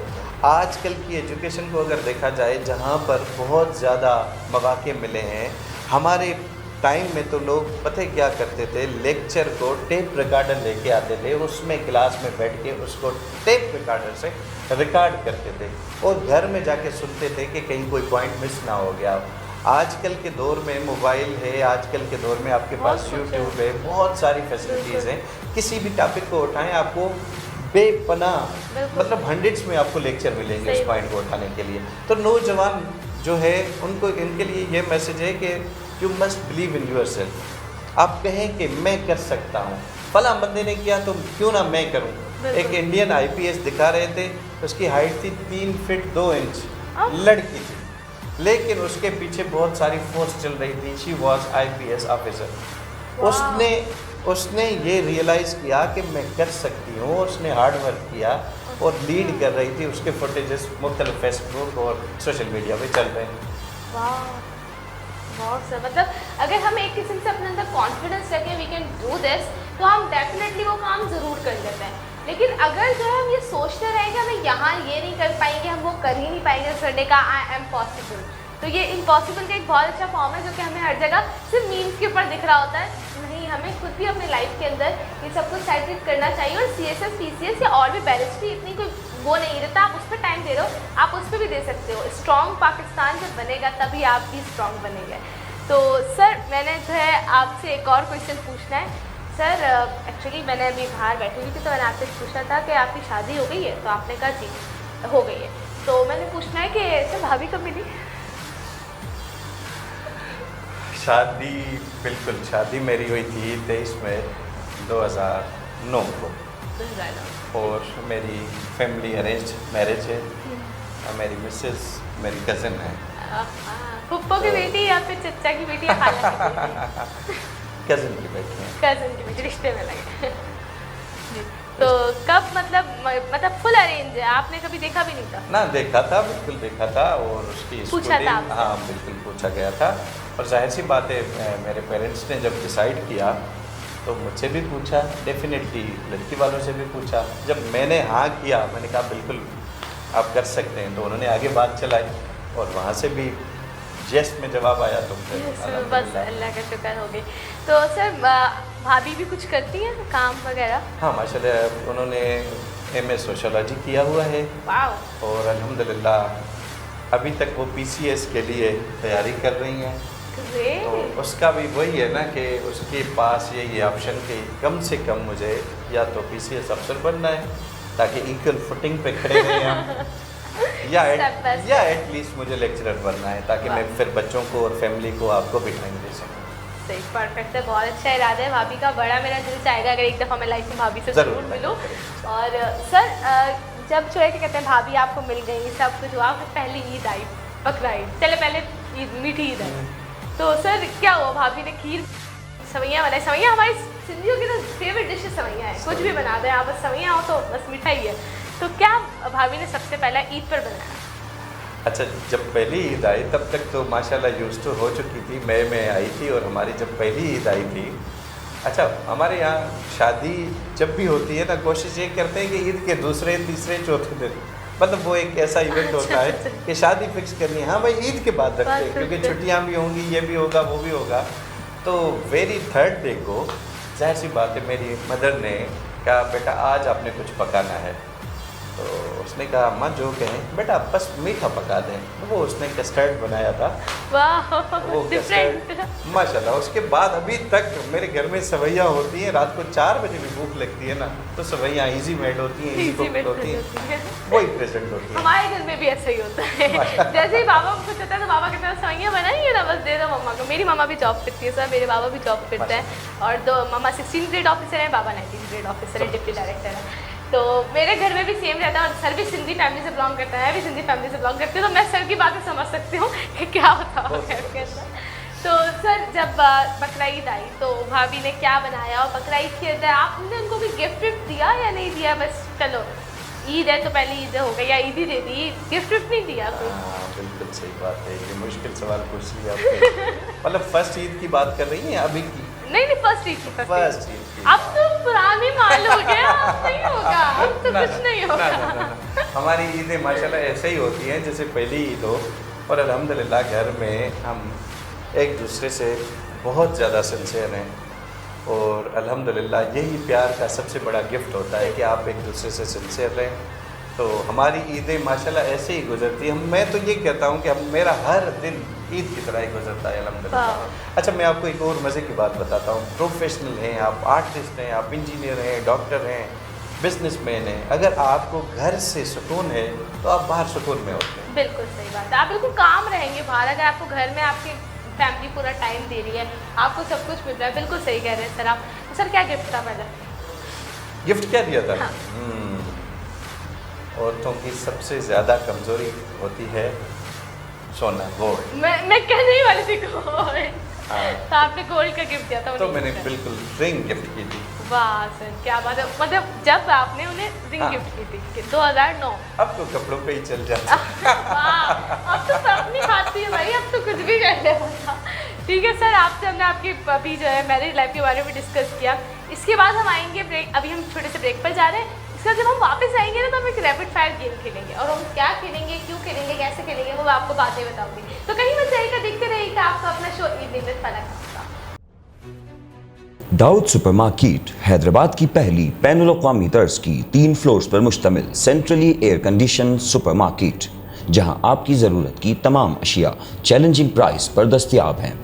आजकल की एजुकेशन को अगर देखा जाए, जहाँ पर बहुत ज़्यादा मौके मिले हैं, हमारे टाइम में तो लोग पता है क्या करते थे, लेक्चर को टेप रिकॉर्डर लेके आते थे, उसमें क्लास में बैठ के उसको टेप रिकॉर्डर से रिकॉर्ड करते थे और घर में जाके सुनते थे कि कहीं कोई पॉइंट मिस ना हो गया। आजकल के दौर में मोबाइल है, आजकल के दौर में आपके पास यूट्यूब है, बहुत सारी फैसिलिटीज़ हैं। किसी भी टॉपिक को उठाएं, आपको बेपनाह मतलब हंड्रेड्स में आपको लेक्चर मिलेंगे इस पॉइंट को उठाने के लिए। तो नौजवान जो है उनको इनके लिए ये मैसेज है कि you must believe in your self. आप कहें कि मैं कर सकता हूँ, फला बंदे ने किया तो क्यों ना मैं करूँ। एक इंडियन IPS दिखा रहे थे, उसकी हाइट थी 3 फीट 2 इंच, लड़की थी, लेकिन उसके पीछे बहुत सारी फोर्स चल रही थी। She was IPS officer. उसने ये रियलाइज़ किया कि मैं कर सकती हूँ, उसने हार्ड वर्क किया और लीड कर रही थी। उसके फुटेजेस मुख्तलिफ फेसबुक और सोशल मीडिया पे चल रहे हैं। बहुत सर, मतलब अगर हम एक किस्म से अपने अंदर कॉन्फिडेंस रखें वी कैन डू दिस, तो हम डेफिनेटली वो काम ज़रूर कर लेते हैं। लेकिन अगर जो है हम ये सोचते रहें कि हमें यहाँ ये नहीं कर पाएंगे, हम वो कर ही नहीं पाएंगे, संडे का आई एम पॉसिबल, तो ये इम्पॉसिबल का एक बहुत अच्छा फॉर्म है जो कि हमें हर जगह सिर्फ मीम्स के ऊपर दिख रहा होता है। नहीं, हमें खुद भी अपने लाइफ के अंदर ये सब कुछ सेटल करना चाहिए। और CSS PCS या और भी बैरिस्ट्री इतनी कोई वो नहीं रहता, आप उस पर टाइम दे रहे हो, आप उस पर भी दे सकते हो। स्ट्रॉन्ग पाकिस्तान जब बनेगा तभी आप भी स्ट्रॉन्ग बनेंगे। तो सर मैंने जो है आपसे एक और क्वेश्चन पूछना है। सर एक्चुअली मैंने अभी बाहर बैठी हुई थी तो मैंने आपसे पूछा था कि आपकी शादी हो गई है, तो आपने कहा जी हो गई है। तो मैंने पूछना है कि सर भाभी कब मिली? शादी बिल्कुल, शादी मेरी हुई थी 23 मई 2009 को, और मेरी फैमिली अरेंज मैरिज है। मेरी मिसेस मेरी कज़न है, फुप्पो की बेटी या फिर चचा की बेटी या खाला की बेटी? कज़न की बेटी है। कज़न की बेटी, रिश्ते में लगे। तो कब मतलब फुल अरेंज है, आपने कभी देखा भी नहीं था? ना, देखा था, बिल्कुल देखा था। और उसकी पूछा था आपसे? हाँ बिल्कुल पूछा गया था। और जाहिर सी बात है, मेरे पेरेंट्स ने जब डिसाइड किया तो मुझसे भी पूछा, डेफिनेटली लड़की वालों से भी पूछा। जब मैंने हाँ किया, मैंने कहा बिल्कुल आप कर सकते हैं, तो उन्होंने आगे बात चलाई और वहाँ से भी यस में जवाब आया। तो बस अल्लाह का शुक्र हो गई। तो सर भाभी भी कुछ करती हैं काम वगैरह? हाँ माशाल्लाह, उन्होंने MA सोशियोलॉजी किया हुआ है। वाह। और अल्हम्दुलिल्लाह अभी तक वो PCS के लिए तैयारी कर रही हैं। तो उसका भी वही है ना कि उसके पास ये ऑप्शन कि कम से कम मुझे या तो PCS अफसर बनना है ताकि इक्वल फुटिंग पे खड़े रहें हम, या एटलीस्ट मुझे लेक्चरर बनना है ताकि मैं फिर बच्चों को और फैमिली को आपको भी टाइम दे सकूँ। सही, परफेक्ट है, बहुत अच्छा इरादा है भाभी का। बड़ा मेरा दिल चाहेगा अगर एक दफ़ा मैं लाइफ में भाभी से ज़रूर मिलूँ। और सर जब जो है क्या कहते हैं भाभी आपको मिल गई, सब कुछ हुआ, पहली ईद आई, बकरा ईद, चले पहले ईद मीठी ईद आई, तो सर क्या हुआ? भाभी ने खीर सवैयाँ बनाई। सवैयाँ हमारी सिंधियों की तो फेवरेट डिश सवैयाँ है, कुछ भी बना दें आप, बस सवैयाँ हो तो बस मिठाई है। तो क्या भाभी ने सबसे पहला ईद पर बनाया? अच्छा, जब पहली ईद आई तब तक तो माशाल्लाह यूज़ टू हो चुकी थी। मई में आई थी और हमारी जब पहली ईद आई थी, अच्छा हमारे यहाँ शादी जब भी होती है ना, कोशिश ये करते हैं कि ईद के दूसरे तीसरे चौथे दिन, मतलब वो एक ऐसा इवेंट होता है कि शादी फिक्स करनी है, हाँ भाई ईद के बाद रखते हैं क्योंकि छुट्टियाँ भी होंगी, ये भी होगा वो भी होगा। तो वेरी थर्ड डे को जाहिर सी बात है मेरी मदर ने कहा बेटा आज आपने कुछ पकाना है। तो उसने कहा अम्मा जो कहें। बेटा बस मीठा पका दें। तो वो उसने कस्टर्ड बनाया था। वाह, वो डिफरेंट। कस्टर्ड माशाल्लाह। उसके बाद अभी तक मेरे घर में सेवैयाँ होती हैं। रात को 4 बजे भी भूख लगती है ना तो सेवैयाँ इजी मेड होती हैं, इजी कुक्ड होती हैं, वही प्रेजेंट होती हैं। हमारे घर में भी ऐसा ही होता है। जैसे ही बाबा को कुछ होता है तो बाबा कहते हैं सेवैयाँ बनाइए ना, बस दे दो मम्मा को। मेरी मम्मा भी जॉब करती है सर, मेरे बाबा भी जॉब करते हैं और दो मम्मा 16 ग्रेड ऑफिसर है, बाबा 19 ग्रेड ऑफिसर है, डिप्टी डायरेक्टर है। तो मेरे घर में भी सेम रहता है और सर भी सिंधी फैमिली से बिलोंग करता है, भी सिंधी फैमिली से बिलोंग करती हूँ, तो मैं सर की बातें समझ सकती हूँ कि क्या होता है घर के अंदर। तो सर जब बकरा ईद आई तो भाभी ने क्या बनाया और बकरा ईद के अंदर आपने उनको भी गिफ्ट विफ्ट दिया या नहीं दिया? बस चलो ईद है तो पहले ईद हो गई, या ईद ही दे दी, गिफ्ट विफ्ट नहीं दिया कोई? हाँ बिल्कुल सही बात है। ये मुश्किल सवाल पूछ लिया आपने। मतलब फर्स्ट ईद की बात कर रही हैं अभी की? नहीं फर्स्ट ईद की। फर्स्ट ईद की। अब तो पुरानी माल हो गया, अब नहीं होगा, अब तो कुछ नहीं होगा। ना। हमारी ईदें माशाल्लाह ऐसे ही होती हैं जैसे पहली ईद हो। और अल्हम्दुलिल्लाह घर में हम एक दूसरे से बहुत ज़्यादा सिंसियर हैं और अल्हम्दुलिल्लाह यही प्यार का सबसे बड़ा गिफ्ट होता है कि आप एक दूसरे से सिंसियर रहें। तो हमारी ईदें माशाल्लाह ऐसे ही गुजरती हैं। मैं तो ये कहता हूँ कि मेरा हर दिन ईद की तरह ही गुजरता है अल्हम्दुलिल्लाह। अच्छा मैं आपको एक और मज़े की बात बताता हूँ। प्रोफेशनल हैं आप, आर्टिस्ट हैं आप, इंजीनियर हैं, डॉक्टर हैं, बिजनेसमैन हैं, अगर आपको घर से सुकून है तो आप बाहर सुकून में होते हैं। बिल्कुल सही बात है, आप बिल्कुल काम रहेंगे बाहर। अगर आपको घर में आपकी फैमिली पूरा टाइम दे रही है, आपको सब कुछ मिल रहा है। बिल्कुल सही कह रहे हैं सर आप। सर क्या गिफ्ट था पहले? गिफ्ट क्या दिया था? हाँ। औरतों की सबसे ज़्यादा कमज़ोरी होती है सोना, गोल्ड। मैं कहने ही वाली थी गोल्ड। हाँ। तो आपने गोल्ड का गिफ्ट दिया था तो उन्हें? मैंने बिल्कुल रिंग गिफ्ट की थी। वाह सर क्या बात है। मतलब जब आपने उन्हें रिंग हाँ। गिफ्ट की थी 2009। अब तो कपड़ों पे ही चल जाता है। वाह, अब तो सब नहीं खाती है भाई, अब तो कुछ भी कर ले बता। ठीक है सर, आपसे हमने आपकी अभी जो है मैरिज लाइफ के बारे में डिस्कस किया। इसके बाद हम आएंगे ब्रेक, अभी हम छोटे से ब्रेक पर जा रहे हैं। इसके बाद जब हम वापस आएंगे ना तो हम एक रैपिड फायर गेम खेलेंगे और हम क्या खेलेंगे, क्यों खेलेंगे, कैसे खेलेंगे वो मैं आपको बाद में बताऊंगी। तो कहीं मत जाइएगा, देखते रहिएगा आपका अपना शो इवनिंग विद फलक। दाऊद सुपरमार्केट हैदराबाद की पहली बैनुल अक़वामी तर्ज की 3 फ्लोर्स पर मुश्तमिल सेंट्रली एयर कंडीशन सुपरमार्केट, जहां आपकी ज़रूरत की तमाम अशिया चैलेंजिंग प्राइस पर दस्तयाब हैं।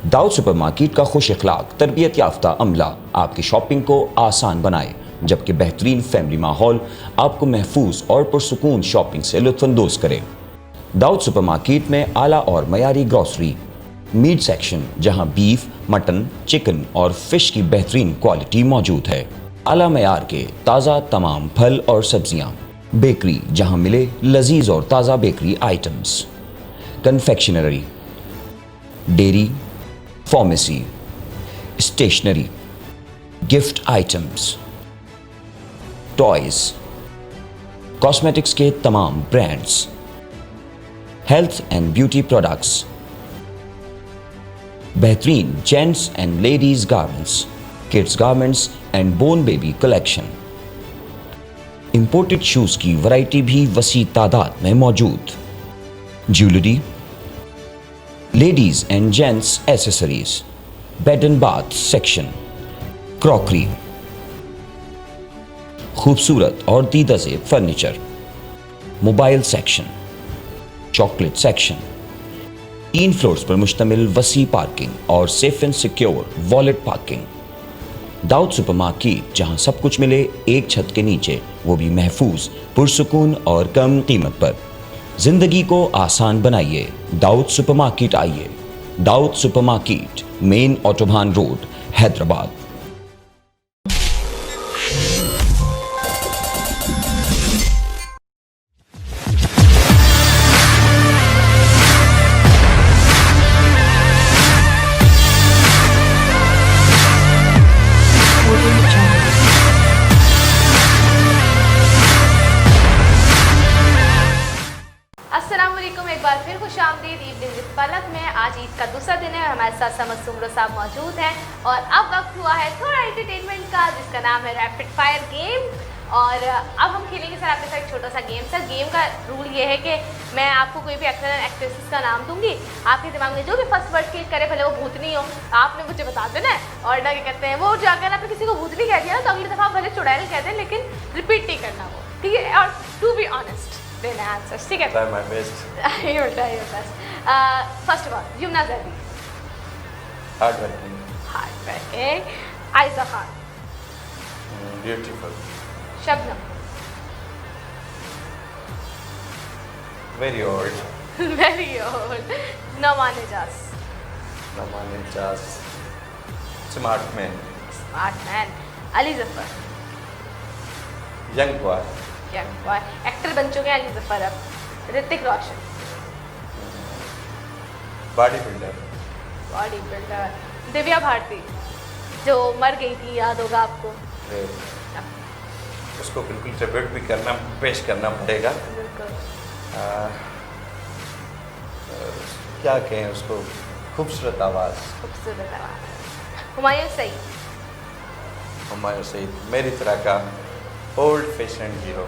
दाऊद सुपरमार्केट का खुश अखलाक तरबियत याफ्ता अमला आपकी शॉपिंग को आसान बनाए, जबकि बेहतरीन फैमिली माहौल आपको महफूज और पुरसुकून शॉपिंग से लुत्फ़अंदोज करे। दाऊद सुपरमार्केट में आला और मयारी ग्रॉसरी, मीट सेक्शन जहां बीफ, मटन, चिकन और फिश की बेहतरीन क्वालिटी मौजूद है, आला मयार के ताज़ा तमाम फल और सब्जियां, बेकरी जहां मिले लजीज और ताज़ा bakery items, confectionery, dairy, pharmacy, stationery, gift items, toys, cosmetics के तमाम brands, health and beauty products, बेहतरीन gents and ladies garments, kids garments and born baby collection, imported shoes की वैरायटी भी वसी तादाद में मौजूद, jewellery, ladies and gents accessories, bed and bath section, crockery, खूबसूरत और दीदाज़ेब furniture, mobile section, chocolate section, 3 floors पर मुश्तमिल वसी पार्किंग और safe and secure wallet parking. Dawood supermarket जहां सब कुछ मिले एक छत के नीचे, वो भी महफूज, पुरसुकून और कम कीमत पर। जिंदगी को आसान बनाइए, दाऊद सुपरमार्केट आइए। Dawood supermarket, main autobahn road, Hyderabad. अस्सलामुअलैकुम, एक बार फिर खुशामदीद इवनिंग विद फलक में। आज ईद का दूसरा दिन है और हमारे साथ समद सुमरो साहब मौजूद हैं और अब वक्त हुआ है थोड़ा एंटरटेनमेंट का, जिसका नाम है रैपिड फायर गेम। और अब हम खेलेंगे सर आपके साथ एक छोटा सा गेम। सर गेम का रूल ये है कि मैं आपको कोई भी एक्टर एंड एक्ट्रेसेस का नाम दूंगी, आपके दिमाग में जो भी फर्स्ट वर्ड क्लिक करे, भले वो भूतनी हो, आपने मुझे बता देना है। और ना क्या कहते हैं वो, जो अगर आपने किसी को भूतनी कह दिया ना तो अगली दफ़ा आप भले चुड़ैल कहते हैं लेकिन रिपीट नहीं करना वो, ठीक है? और टू बी ऑनेस्ट देना आंसर, ठीक है? Try my best. Your best. First of all Yamuna Zaidi, hard working, hard working. Ayesha Khan, beautiful, Shabnam, very old, very old. Nauman Ejaz, Naman Ijaz, smart man, smart man. Ali Zafar, young boy, young boy. Actor बन चुके हैं अली जफर अब। Hrithik Roshan, body builder, body builder. Divya Bharti जो मर गई थी, याद होगा आपको। उसको बिल्कुल ट्रिब्यूट भी करना, पेश करना पड़ेगा। बिल्कुल। क्या कहें उसको, खूबसूरत आवाज़, खूबसूरत आवाज़। हुमायूं सईद, हुमायूं सईद, मेरी तरह का ओल्ड फैशन हीरो।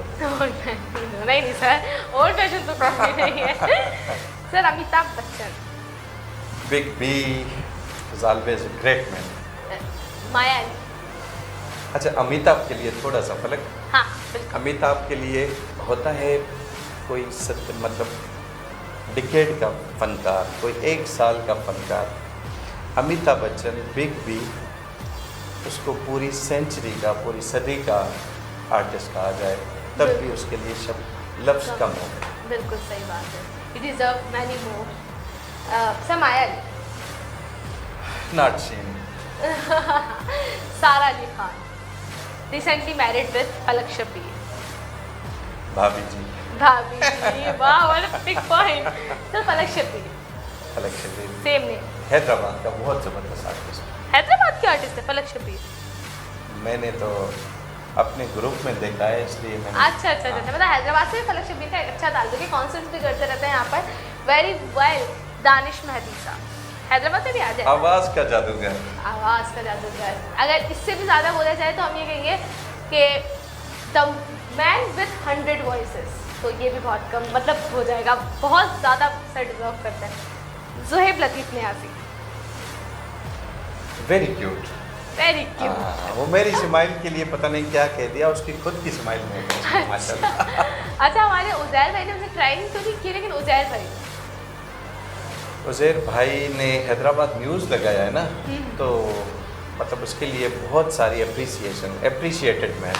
नहीं सर, ओल्ड फैशन तो काफी नहीं है। Sir Amitabh Bachchan, big B is always great man. Maya Ali. अच्छा, अमिताभ के लिए थोड़ा सा फलक। हाँ बिल्कुल। अमिताभ के लिए होता है कोई मतलब डिकेड का फनकार, कोई 1 साल का फनकार। अमिताभ बच्चन बिग बी, उसको पूरी सेंचुरी का, पूरी सदी का आर्टिस्ट कहा जाए तब भी उसके लिए शब्द लफ्ज़ कम हो गए। बिल्कुल सही बात है। It deserve many more. Sir Maya Ali, not seen. Sara Ali Khan, recently married with Falak Shabir. भाभी जी, भाभी जी, वाह what a big point. Sir Falak Shabir, फलक शबीर, सेम नेम। हैदराबाद का बहुत ज़बरदस्त आर्टिस्ट। हैदराबाद के आर्टिस्ट है फलक शबीर। मैंने तो अपने ग्रुप में देखा है, इसलिए मैंने। अच्छा अच्छा अच्छा, मतलब हैदराबाद से फलक शबीर का एक अच्छा ताल्लुक है, कॉन्सर्ट्स भी करते रहते हैं यहाँ पर। Very well. दानिश मेहदी साहब, हैदराबाद से भी आ जाए। आवाज़ का जादूगर, आवाज़ का जादूगर। अगर इससे भी ज़्यादा बोला जाए तो हम ये कहेंगे कि द मैन विथ 100 वॉइसेस, तो ये भी बहुत कम मतलब हो जाएगा, बहुत ज़्यादा सर डिजर्व करते हैं। Zohaib Latif Niazi, very cute. Very cute. वो मेरी स्माइल के लिए पता नहीं क्या कह दिया, उसकी खुद की स्माइल में माशाल्लाह। अच्छा, हमारे उज़ैर भाई ने मुझे ट्राई नहीं तो नहीं की, लेकिन उज़ैर भाई, उज़ैर भाई ने हैदराबाद न्यूज़ लगाया है ना, तो मतलब उसके लिए बहुत सारी अप्रिशिएटेड मैन।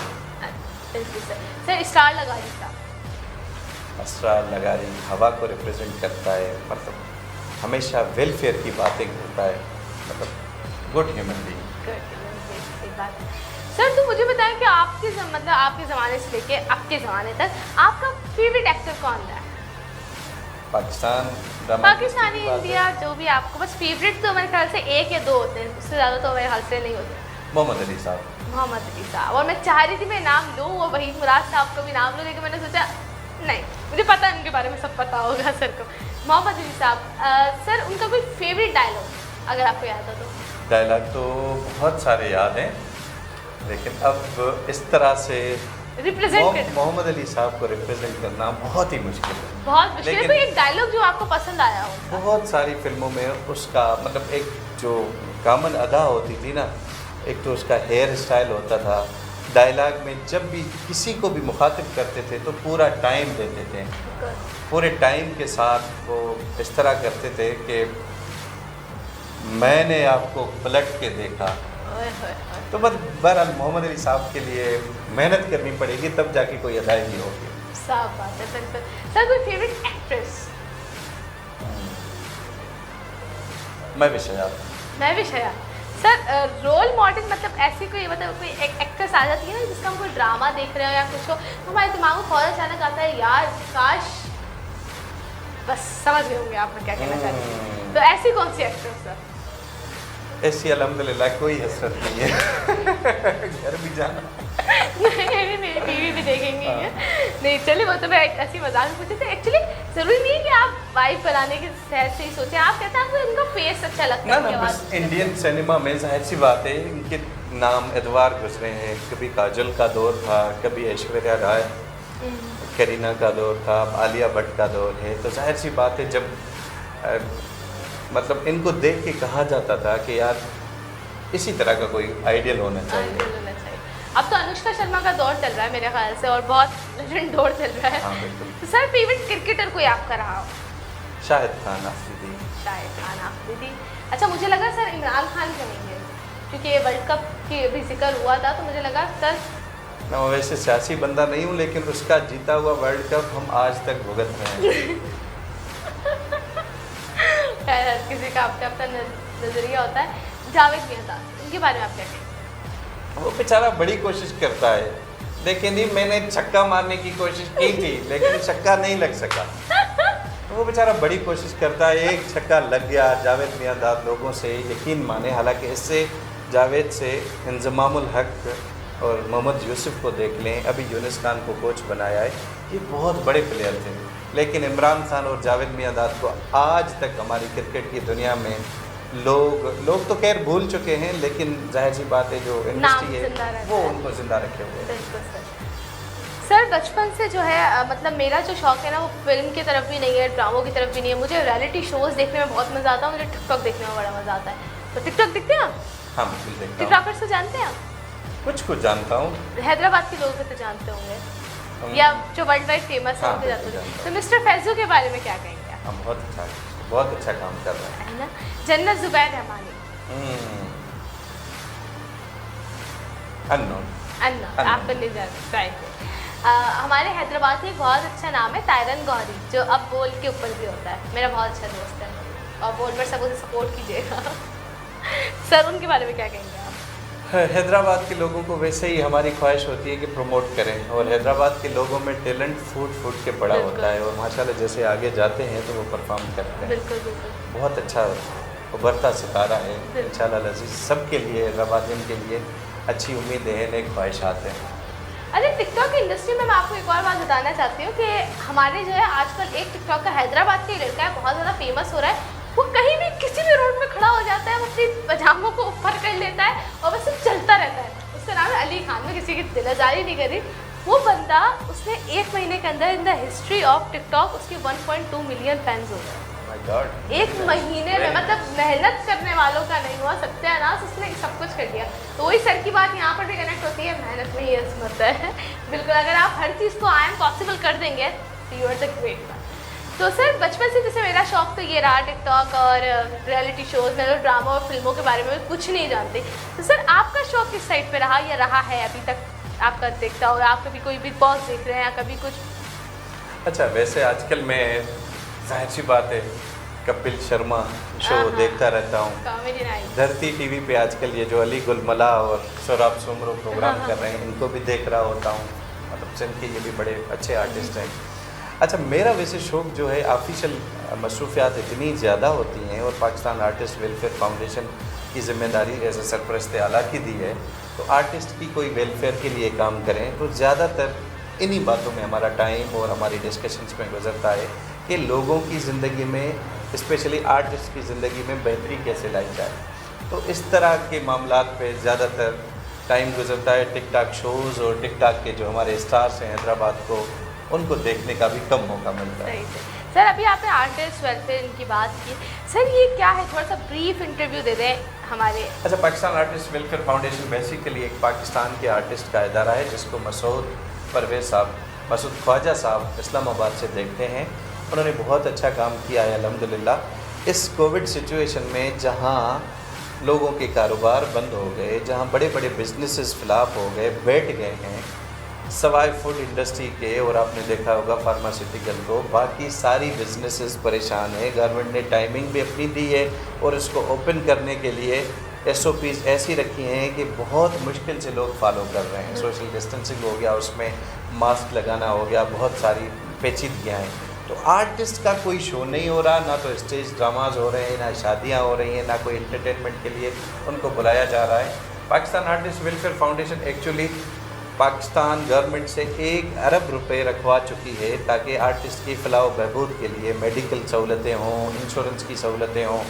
बिल्कुल सर। सर स्टार लगा दी था, असरार लगारी हवा को रिप्रेजेंट करता है, मतलब हमेशा वेलफेयर की बातें करता है, मतलब गुड ह्यूमन बीइंग। सही बात है। सर तो मुझे बताएं कि आपके मतलब आपके ज़माने से लेके अब के ज़माने तक आपका फेवरेट एक्टर कौन रहा है? पाकिस्तान, पाकिस्तानी, इंडिया, जो भी आपको, बस फेवरेट तो मेरे ख्याल से 1 या 2 होते हैं, उससे ज़्यादा तो मेरे ख्याल से नहीं होते। मोहम्मद अली साहब, मोहम्मद अली साहब। और मैं चाह रही थी मैं नाम लूँ और वहीद मुराद साहब का भी नाम लूँ, लेकिन मैंने सोचा नहीं, मुझे पता है उनके बारे में सब पता होगा सर को। मोहम्मद अली साहब, सर उनका कोई फेवरेट डायलॉग अगर आपको याद हो तो? डायलॉग तो बहुत सारे याद हैं, लेकिन अब इस तरह से रिप्रेजेंट मोहम्मद अली साहब को रिप्रेजेंट करना बहुत ही मुश्किल है। बहुत मुश्किल है। लेकिन कोई एक डायलॉग जो आपको पसंद आया हो? बहुत सारी फिल्मों में उसका मतलब एक जो कॉमन अदा होती थी ना, एक तो उसका हेयर स्टाइल होता था, डायलॉग में जब भी किसी को भी मुखातिब करते थे तो पूरा टाइम देते थे, पूरे टाइम के साथ वो इस तरह करते थे कि मैंने आपको पलट के देखा। तो बस बहरहाल मोहम्मद अली साहब के लिए मेहनत करनी पड़ेगी, तब जाके कोई अदायगी होगी। साफ बात है। बिल्कुल सर। कोई फेवरेट एक्ट्रेस? मैं भी शयाद। मैं भी शया। सर रोल मॉडल मतलब ऐसी कोई मतलब कोई एक एक्ट्रेस आ जाती है ना जिसका हम कोई ड्रामा देख रहे हो या कुछ हो तो हमारे दिमाग में फौरन अचानक आता है यार काश, बस समझ गए होंगे आप मैं क्या कहना चाहती हूँ। तो ऐसी कौन सी एक्ट्रेस सर? ऐसी अल्हम्दुलिल्लाह कोई हसरत नहीं है। घर भी जाना नहीं, मेरी बीवी भी देखेंगी ये। नहीं चलिए, वो तो मैं ऐसी मजाक में पूछे थे। एक्चुअली जरूरी नहीं है कि आप वाइफ बनाने के सहज से ही सोचें, आप कहते हैं आपको इनका फेस अच्छा लगता है। ना बस इंडियन सिनेमा में जाहिर सी बात है इनके नाम एतवार गुजरे हैं। कभी काजल का दौर था, कभी ऐश्वर्या राय, करीना का दौर था, अब आलिया भट्ट का दौर है। तो जाहिर सी बात है जब मतलब इनको देख के कहा जाता था कि यार इसी तरह का कोई आइडियल होना चाहिए। आइडियल होना चाहिए। अब तो अनुष्का शर्मा का दौर चल रहा है मेरे ख्याल से, और बहुत लेजेंड दौर चल रहा है। हाँ बिल्कुल। तो सर फेवरेट क्रिकेटर कोई आपका रहा हो? शाहिद खान, आफरीदी। शाहिद खान, आफरीदी। अच्छा, मुझे लगा सर इमरान खान कहेंगे, क्योंकि वर्ल्ड कप की भी जिक्र हुआ था, तो मुझे लगा सर। मैं वैसे सियासी बंदा नहीं हूँ, लेकिन उसका जीता हुआ वर्ल्ड कप हम आज तक भुगत रहे हैं। हर किसी का अपना अपना नजरिया होता है। जावेद मियां, उनके बारे में आप क्या कहेंगे? वो बेचारा बड़ी कोशिश करता है, लेकिन नहीं, मैंने छक्का मारने की कोशिश की थी लेकिन छक्का नहीं लग सका। वो बेचारा बड़ी कोशिश करता है, एक छक्का लग गया। जावेद मियांदाद लोगों से यकीन माने, हालांकि इससे जावेद से इंजमामुल हक और मोहम्मद यूसुफ को देख लें, अभी यूनिस खान को कोच बनाया है, ये बहुत बड़े प्लेयर थे। लेकिन इमरान खान और जावेद मियांदाद को आज तक हमारी क्रिकेट की दुनिया में लोग तो खैर भूल चुके हैं, लेकिन जाहिर सी बात है जो इंडस्ट्री है वो उनको जिंदा रखे हुए हैं। बिल्कुल सर, बचपन से जो है मतलब मेरा जो शौक है ना, वो फिल्म की तरफ भी नहीं है, ड्रामों की तरफ भी नहीं है। मुझे रियलिटी शोज़ देखने में बहुत मज़ा आता है, मुझे टिकटॉक देखने में बड़ा मज़ा आता है। तो टिकटॉक देखते हैं आप? हाँ बिल्कुल देखता हूँ। टिकटॉकर्स को जानते हैं आप? कुछ जानता हूँ। हैदराबाद के लोग भी तो जानते होंगे, या जो वर्ल्ड वाइड फेमस हाँ, होते जाते जानते हैं। तो मिस्टर फैजू के बारे में क्या कहेंगे आप? हाँ, बहुत अच्छा काम कर रहा है। है ना, जन्नत जुबैर रहमानी। अननोन। अन्ना, आपको नहीं जानते, राइट। हमारे हैदराबाद में एक बहुत अच्छा नाम है तायरन गौरी, जो अब बोल के ऊपर भी होता है। मेरा बहुत अच्छा दोस्त है, और बोल पर सब उसे सपोर्ट कीजिएगा। सर, उनके बारे में क्या कहेंगे आप? हैदराबाद के लोगों को वैसे ही हमारी ख्वाहिश होती है कि प्रमोट करें, और हैदराबाद के लोगों में टैलेंट फूट के बड़ा होता है, और माशाल्लाह जैसे आगे जाते हैं तो वो परफॉर्म करते हैं। बिल्कुल बिल्कुल। बहुत अच्छा उभरता सितारा है इंशाल्लाह अज़ीज़। सबके लिए, हैदराबादियों के लिए अच्छी उम्मीदें हैं, नेक ख्वाहिशात हैं। अरे टिकटॉक की इंडस्ट्री में मैं आपको एक और बात बताना चाहती हूँ कि हमारे जो है आजकल एक टिकटॉक का हैदराबाद का लड़का है, बहुत ज़्यादा फेमस हो रहा है। वो कहीं भी किसी भी रोड में खड़ा हो जाता है, वो अपनी पजामों को ऊपर कर लेता है और बस चलता रहता है। उसका नाम है अली खान। में किसी की दिलजारी नहीं करी, वो बंदा, उसने 1 महीने के अंदर इन द हिस्ट्री ऑफ टिकटॉक उसके 1.2 मिलियन फैंस हो गए। एक महीने में, मतलब मेहनत करने वालों का नहीं हुआ, सत्यानाश, उसने सब कुछ कर दिया। तो वही सर की बात यहाँ पर भी कनेक्ट होती है, मेहनत में ही अजमत है। बिल्कुल, अगर आप हर चीज़ को आई एम पॉसिबल कर देंगे तो you are the great one. तो सर, बचपन से जैसे मेरा शौक तो ये रहा टिकटॉक और रियलिटी शोज़ में, और ड्रामा और फिल्मों के बारे में कुछ नहीं जानती। तो सर, आपका शौक किस साइड पे रहा या रहा है अभी तक? आपका देखता हो, आप कभी कोई बिग बॉस देख रहे हैं या कभी कुछ? अच्छा, वैसे आजकल मैं जाहिर सी बात है कपिल शर्मा शो देखता रहता हूँ। Comedy night. धरती टीवी पे आजकल ये जो अली गुलमला और सौरभ सुमरो प्रोग्राम कर रहे हैं, इनको भी देख रहा होता हूँ। मतलब चल के ये भी बड़े अच्छे आर्टिस्ट हैं। अच्छा, मेरा वैसे शौक़ जो है, ऑफिशियल मसरूफियात इतनी ज़्यादा होती हैं, और पाकिस्तान आर्टिस्ट वेलफेयर फाउंडेशन की ज़िम्मेदारी एज ए सरपरस्त आला की दी है, तो आर्टिस्ट की कोई वेलफेयर के लिए काम करें, तो ज़्यादातर इन्हीं बातों में हमारा टाइम और हमारी डिस्कशंस में गुजरता है कि लोगों की ज़िंदगी में, स्पेशली आर्टिस्ट की ज़िंदगी में बेहतरी कैसे लाई जाए। तो इस तरह के मामलात पे ज़्यादातर टाइम गुजरता है। टिकटॉक शोज़ और टिकटॉक के जो हमारे स्टार्स हैं हैदराबाद को, उनको देखने का भी कम मौका मिलता है। सर, अभी आपने आर्टिस्ट वेलफेयर की बात की, सर ये क्या है, थोड़ा सा ब्रीफ इंटरव्यू दे दें हमारे। अच्छा, Pakistan artist welfare foundation basically एक पाकिस्तान के आर्टिस्ट का इदारा है, जिसको मसूद परवेज़ साहब, मसूद ख्वाजा साहब इस्लामाबाद से देखते हैं। उन्होंने बहुत अच्छा काम किया है अल्हम्दुलिल्लाह। इस कोविड सिचुएशन में जहाँ लोगों के कारोबार बंद हो गए, जहाँ बड़े बड़े बिजनेसेस फ्लॉप हो गए, बैठ गए हैं, सवाए फूड इंडस्ट्री के, और आपने देखा होगा फार्मास्यूटिकल को, बाकी सारी बिजनेसेस परेशान है। गवर्नमेंट ने टाइमिंग भी अपनी दी है, और इसको ओपन करने के लिए SOPs ऐसी रखी हैं कि बहुत मुश्किल से लोग फॉलो कर रहे हैं। सोशल डिस्टेंसिंग हो गया, उसमें मास्क लगाना हो गया, बहुत सारी पेचीदगियाँ हैं। तो आर्टिस्ट का कोई शो नहीं हो रहा, ना तो स्टेज ड्रामाज हो रहे हैं, ना शादियाँ हो रही हैं, ना कोई एंटरटेनमेंट के लिए उनको बुलाया जा रहा है। Pakistan artist welfare foundation actually Pakistan government से 1 अरब रुपए रखवा चुकी है, ताकि आर्टिस्ट की फलाह बहबूद के लिए मेडिकल सहूलतें हों, इंश्योरेंस की सहूलतें हों,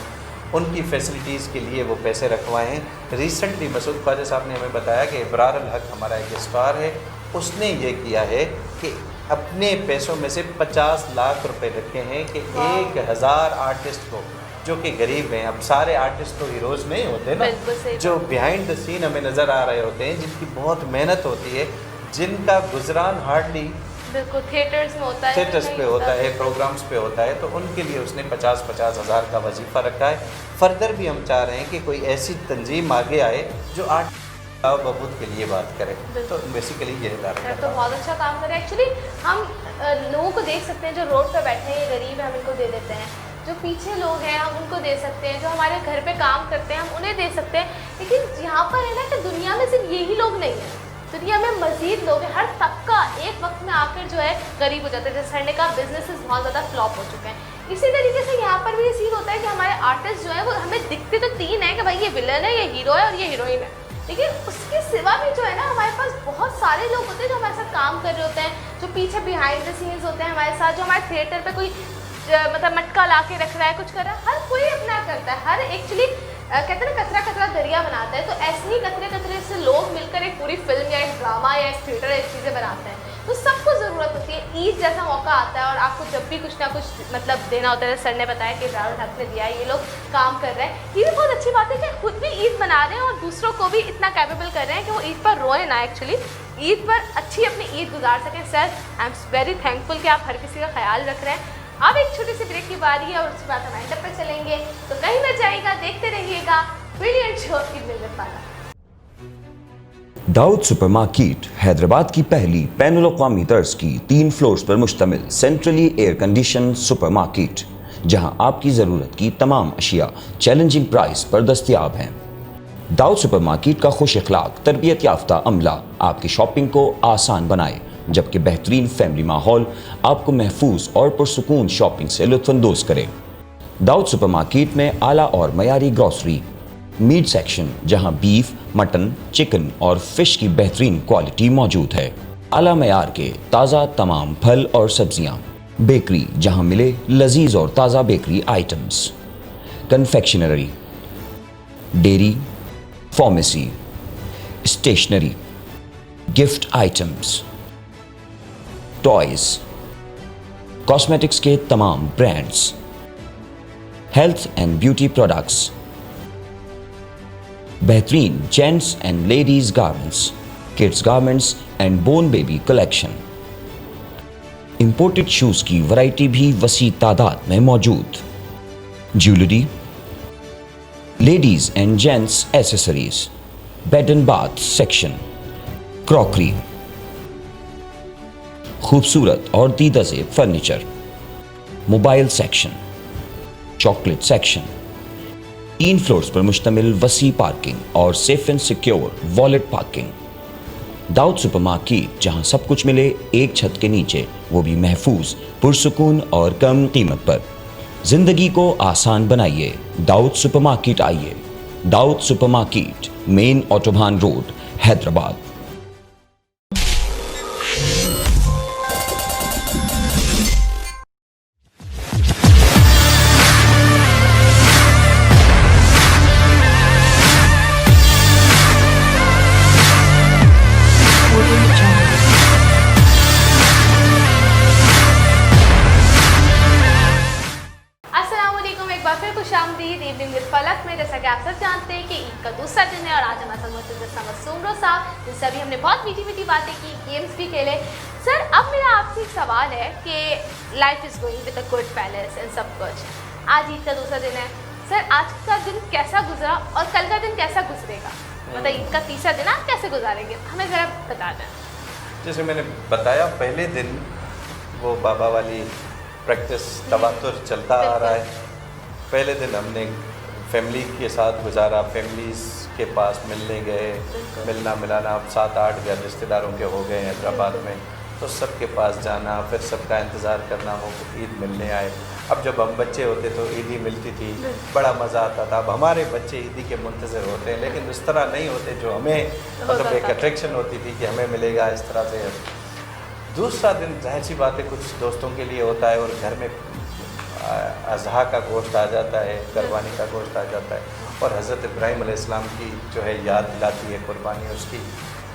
उनकी फैसिलिटीज़ के लिए वो पैसे रखवाए हैं। रिसेंटली मसूद ख्वाजा साहब ने हमें बताया कि इब्रार अल हक हमारा एक स्टार है, उसने ये किया है कि अपने पैसों में से 50 लाख रुपए रखे हैं कि 1000 आर्टिस्ट को, जो कि गरीब हैं, अब सारे आर्टिस्ट तो हीरोज़ नहीं होते ना, जो बिहाइंड द सीन हमें नज़र आ रहे होते हैं, जिनकी बहुत मेहनत होती है, जिनका गुजरान हार्डली बिल्कुल थिएटर्स में होता है, थिएटर्स पे होता है, प्रोग्राम्स पे होता है, तो उनके लिए उसने 50-50 हज़ार का वजीफ़ा रखा है। फर्दर भी हम चाह रहे हैं कि कोई ऐसी तंजीम आगे आए जो आर्ट बबूत के लिए बात करें, तो बेसिकली ये इदारा तो बहुत अच्छा काम कर रहे हैं। एक्चुअली हम लोगों को देख सकते हैं जो रोड पर बैठे हैं, ये गरीब है, हम इनको दे देते हैं, जो पीछे लोग हैं हम उनको दे सकते हैं, जो हमारे घर पे काम करते हैं हम उन्हें दे सकते हैं। लेकिन यहाँ पर है ना कि दुनिया में सिर्फ यही लोग नहीं हैं, दुनिया में मज़ीद लोग हैं, हर तबका एक वक्त में आकर जो है गरीब हो जाता है। जैसे सर ने कहा बिजनेसेस बहुत ज़्यादा फ्लॉप हो चुके हैं, इसी तरीके से यहाँ पर भी ये सीन होता है कि हमारे आर्टिस्ट जो है वो हमें दिखते तो तीन है कि भाई ये विलन है, ये हीरो है और ये हीरोइन है, लेकिन उसके सिवा भी जो है ना हमारे पास बहुत सारे लोग होते हैं जो हमारे साथ काम कर रहे होते हैं, जो पीछे बिहाइंड द सीन्स होते हैं हमारे साथ, जो हमारे थिएटर पे कोई मतलब मटका ला के रख रहा है, कुछ कर रहा है, हर कोई अपना करता है, हर एक्चुअली कहते हैं ना कतरा कतरा दरिया बनाता है, तो ऐसे ही कतरे कतरे से लोग मिलकर एक पूरी फिल्म या एक ड्रामा या एक थिएटर एक चीज़ें बनाते हैं। तो सबको ज़रूरत होती है, ईद जैसा मौका आता है और आपको जब भी कुछ ना कुछ मतलब देना होता है, सर ने बताया कि इब्रार अल हक ने दिया है, ये लोग काम कर रहे हैं, ये भी बहुत अच्छी बात है कि खुद भी ईद मना रहे हैं और दूसरों को भी इतना कैपेबल कर रहे हैं कि वो ईद पर रोए ना, एक्चुअली ईद पर अच्छी अपनी ईद गुजार सकें। Sir I am very thankful कि आप हर किसी का ख्याल रख रहे हैं। अब एक छोटी सी ब्रेक की बारी है और उसके बाद हम एंड पर चलेंगे, तो कहीं मत जाइएगा, देखते रहिएगा ब्रिलियंट शो ईद विद फाला। दाऊद सुपरमार्केट हैदराबाद की पहली बैनुल अक़वामी तर्ज की 3 फ्लोर्स पर मुश्तमिल सेंट्रली एयर कंडीशन सुपरमार्केट, जहां आपकी ज़रूरत की तमाम अशिया चैलेंजिंग प्राइस पर दस्तयाब हैं। दाऊद सुपरमार्केट का खुश अखलाक तरबियत याफ्ता अमला आपकी शॉपिंग को आसान बनाए, जबकि बेहतरीन फैमिली माहौल आपको महफूज और पुरसुकून शॉपिंग से लुत्फ़अंदोज़ करे। दाऊद सुपरमार्केट में आला और मयारी ग्रॉसरी, मीट सेक्शन जहां बीफ, मटन, चिकन और फिश की बेहतरीन क्वालिटी मौजूद है, आला मयार के ताज़ा तमाम फल और सब्जियां, बेकरी जहां मिले लजीज और ताज़ा bakery items, confectionery, dairy, pharmacy, stationery, gift items, toys, cosmetics के तमाम brands, health and beauty products, बेहतरीन gents and ladies garments, kids garments and born baby collection, imported shoes की वैरायटी भी वसी तादाद में मौजूद, jewellery, ladies and gents accessories, bed and bath section, crockery, खूबसूरत और दीदा से furniture, mobile section, chocolate section, 3 floors पर मुश्तमिल वसी पार्किंग और safe and secure wallet parking. Dawood supermarket, जहां सब कुछ मिले एक छत के नीचे, वो भी महफूज, पुरसुकून और कम कीमत पर। जिंदगी को आसान बनाइए, दाऊद सुपरमार्केट आइए। Dawood supermarket, main autobahn road, Hyderabad. खुशामदीद इवनिंग विद फलक में। जैसा कि आप सब जानते हैं कि ईद का दूसरा दिन है और आज हमारे साथ मौजूद है समर साहब, जिससे अभी हमने बहुत मीठी मीठी बातें की, गेम्स भी खेले। सर अब मेरा आपसे एक सवाल है कि life is going with a good balance and सब कुछ, आज ईद का दूसरा दिन है, सर आज का दिन कैसा गुजरा और कल का दिन कैसा गुजरेगा? मतलब ईद का तीसरा दिन आप कैसे गुजारेंगे, हमें ज़रा बता दें। जैसे मैंने बताया, पहले दिन वो बाबा वाली प्रैक्टिस तवातुर चलता आ रहा है। पहले दिन हमने फैमिली के साथ गुजारा, फैमिलीज़ के पास मिलने गए, मिलना मिलाना, अब 7-8 घर रिश्तेदारों के हो गए हैदराबाद में, तो सबके पास जाना, फिर सबका इंतज़ार करना हो ईद मिलने आए। अब जब हम बच्चे होते तो ईदी मिलती थी, बड़ा मज़ा आता था। अब हमारे बच्चे ईदी के मुंतज़र होते हैं, लेकिन उस तरह नहीं होते जो हमें मतलब एक अट्रैक्शन होती थी कि हमें मिलेगा इस तरह से। दूसरा दिन जाहिर सी बात है कुछ दोस्तों के लिए होता है और घर में अज़हा का गोश्त आ जाता है, कुर्बानी का गोश्त आ जाता है, और हज़रत इब्राहीम अलैहिस्सलाम की जो है याद दिलाती है कुर्बानी, उसकी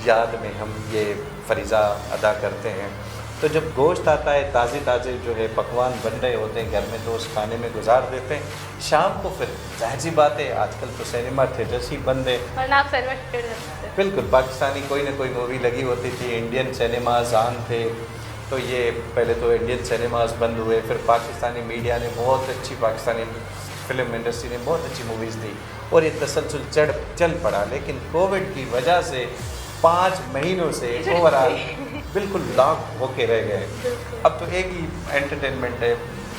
याद में हम ये फ़रीज़ा अदा करते हैं। तो जब गोश्त आता है ताज़े जो है पकवान बन रहे होते हैं घर में, तो उस खाने में गुजार देते हैं। शाम को फिर जाहिर सी बात है आजकल तो सिनेमा थिएटर्स ही बंद है, वरना आप सिनेमा थिएटर जाते थे। बिल्कुल पाकिस्तानी कोई ना कोई मूवी लगी होती थी, इंडियन सिनेमाज आन थे, तो ये पहले तो इंडियन सिनेमाज बंद हुए, फिर पाकिस्तानी मीडिया ने बहुत अच्छी, पाकिस्तानी फिल्म इंडस्ट्री ने बहुत अच्छी मूवीज़ दी और ये तसलसल चल पड़ा। लेकिन कोविड की वजह से 5 महीनों से ओवरऑल बिल्कुल लॉक होके रह गए। अब तो एक ही एंटरटेनमेंट है।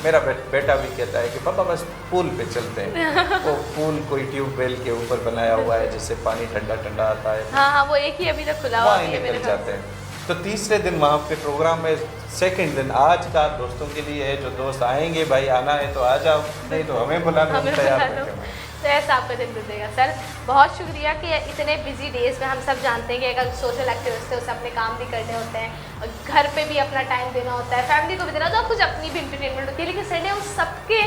मेरा बेटा भी कहता है कि पापा बस पूल पे चलते हैं। वो पूल कोई ट्यूबवेल के ऊपर बनाया हुआ है जिससे पानी ठंडा ठंडा आता है, हाँ, वो एक ही अभी तक खुला हुआ वहाँ है मेरे निकल पास। जाते हैं। तो तीसरे दिन वहाँ पे प्रोग्राम है, सेकंड दिन आज का दोस्तों के लिए है, जो दोस्त आएंगे भाई आना है तो आ जाओ, नहीं तो हमें बुलाना, हम हमें तैयार बुला लो। बैठे हैं। तो ऐसा आपका दिन गुजरेगा। सर बहुत शुक्रिया कि इतने बिजी डेज़ में हम सब जानते हैं कि अगर सोशल एक्टिविस्ट है उसे अपने काम भी करने होते हैं, और घर पे भी अपना टाइम देना होता है, फैमिली को भी देना, तो कुछ अपनी भी इंटरटेनमेंट होती है, लेकिन सर ने उस सबके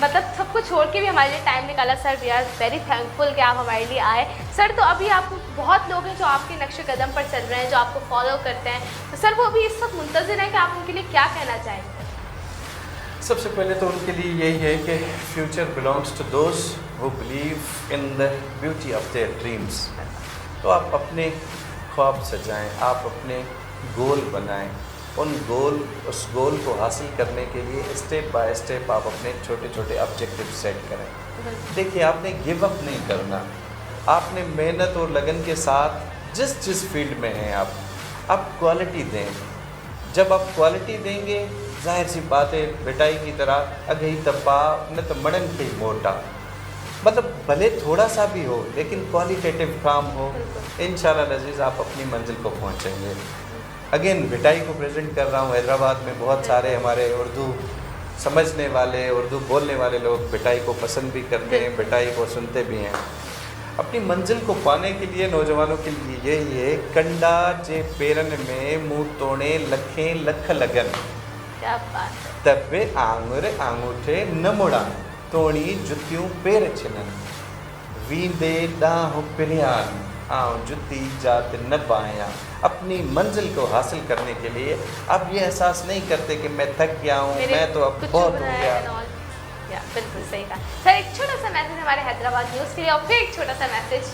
मतलब सबको छोड़ के भी हमारे लिए टाइम निकाला। Sir we are very thankful कि आप हमारे लिए आए। सर तो अभी आपको बहुत लोग हैं जो आपके नक्शे कदम पर चल रहे हैं, जो आपको फॉलो करते हैं, तो सर वो अभी इस वक्त मुंतज़िर हैं कि आप उनके लिए क्या कहना चाहेंगे? सबसे पहले तो उनके लिए यही है कि future belongs to those who believe in the beauty of their dreams. तो आप अपने ख्वाब सजाएं, आप अपने गोल बनाएं, उस गोल को हासिल करने के लिए स्टेप बाय स्टेप आप अपने छोटे छोटे ऑब्जेक्टिव सेट करें। देखिए आपने गिव अप नहीं करना, आपने मेहनत और लगन के साथ जिस फील्ड में हैं आप क्वालिटी दें। जब आप क्वालिटी देंगे जाहिर सी बात है बेटाई की तरह अगई तब्बा न तो मड़न के मोटा, मतलब भले थोड़ा सा भी हो लेकिन क्वालिटेटिव काम हो, इंशाल्लाह अज़ीज़ आप अपनी मंजिल को पहुंचेंगे। अगेन बेटाई को प्रेजेंट कर रहा हूँ। हैदराबाद में बहुत सारे हमारे उर्दू समझने वाले, उर्दू बोलने वाले लोग बेटाई को पसंद भी करते हैं, बेटाई को सुनते भी हैं। अपनी मंजिल को पाने के लिए नौजवानों के लिए यही है, कंडा जे पेरन में मुँह तोड़े लखें लख लगन, क्या बात है। तब्बे आंगुर आंगूठे न मुड़ा तोड़ी जुतियों पेर छिनन वींदे डाह पिरियान आँव जुती जात न बायां। अपनी मंजिल को हासिल करने के लिए आप ये एहसास नहीं करते कि मैं थक गया हूँ, मैं तो अब बहुत हो गया। बिल्कुल सही कहा सर। एक छोटा सा मैसेज हमारे हैदराबाद न्यूज़ के लिए और फिर एक छोटा सा मैसेज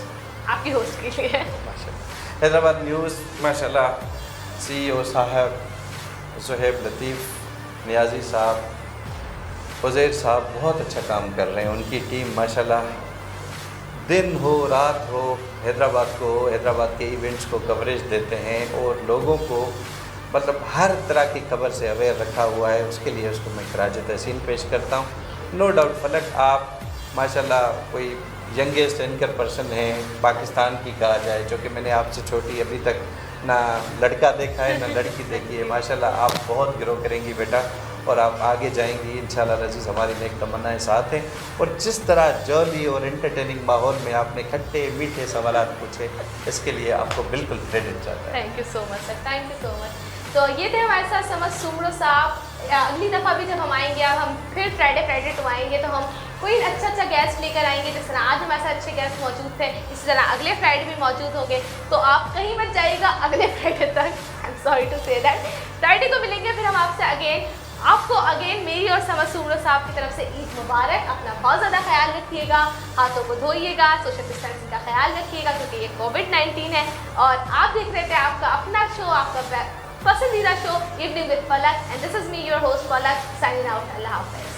आपकी होस्ट के लिए। माशाल्लाह हैदराबाद न्यूज़ माशाल्लाह CEO साहब ज़ुहैब लतीफ़ नियाज़ी साहब, उज़ैर साहब बहुत अच्छा काम कर रहे हैं। उनकी टीम माशाल्लाह दिन हो रात हो हैदराबाद के इवेंट्स को कवरेज देते हैं और लोगों को मतलब हर तरह की खबर से अवेयर रखा हुआ है। उसके लिए उसको मैं खराज तहसीन पेश करता हूँ। नो डाउट फलक आप माशाल्लाह कोई यंगेस्ट एंकर पर्सन हैं पाकिस्तान की कहा जाए, जो कि मैंने आपसे छोटी अभी तक ना लड़का देखा है ना लड़की देखी है। माशाल्लाह आप बहुत ग्रो करेंगी बेटा और आप आगे जाएंगी इंशाल्लाह अज़ीज़। हमारी नेक तमन्नाएं साथ हैं। और जिस तरह जॉली और एंटरटेनिंग माहौल में आपने खट्टे मीठे सवालात पूछे, इसके लिए आपको बिल्कुल क्रेडिट जाता है। Thank you so much sir, thank you so much. तो ये थे हमारे साथ समझ सुमरो साहब। अगली दफ़ा भी जब हम आएंगे, अब हम फिर फ्राइडे टू आएंगे, तो हम कोई अच्छा गेस्ट लेकर आएंगे। जिस तरह आज हमारे साथ अच्छे गेस्ट मौजूद थे, इसी तरह अगले फ्राइडे भी मौजूद होंगे। तो आप कहीं मत जाइएगा अगले फ्राइडे तक। I am sorry to say that. Friday को मिलेंगे फिर हम आपसे अगेन। आपको अगेन मेरी और समझ सुमरो साहब की तरफ से ईद मुबारक। अपना बहुत ज़्यादा ख्याल रखिएगा, हाथों को धोइएगा, सोशल डिस्टेंसिंग का ख्याल रखिएगा क्योंकि ये कोविड-19 है। और आप देख रहे थे आपका अपना शो, आपका पसंदीदा शो इवनिंग विद फलक, and this is me your host फलक साइनिंग आउट। अल्लाह हाफिज़।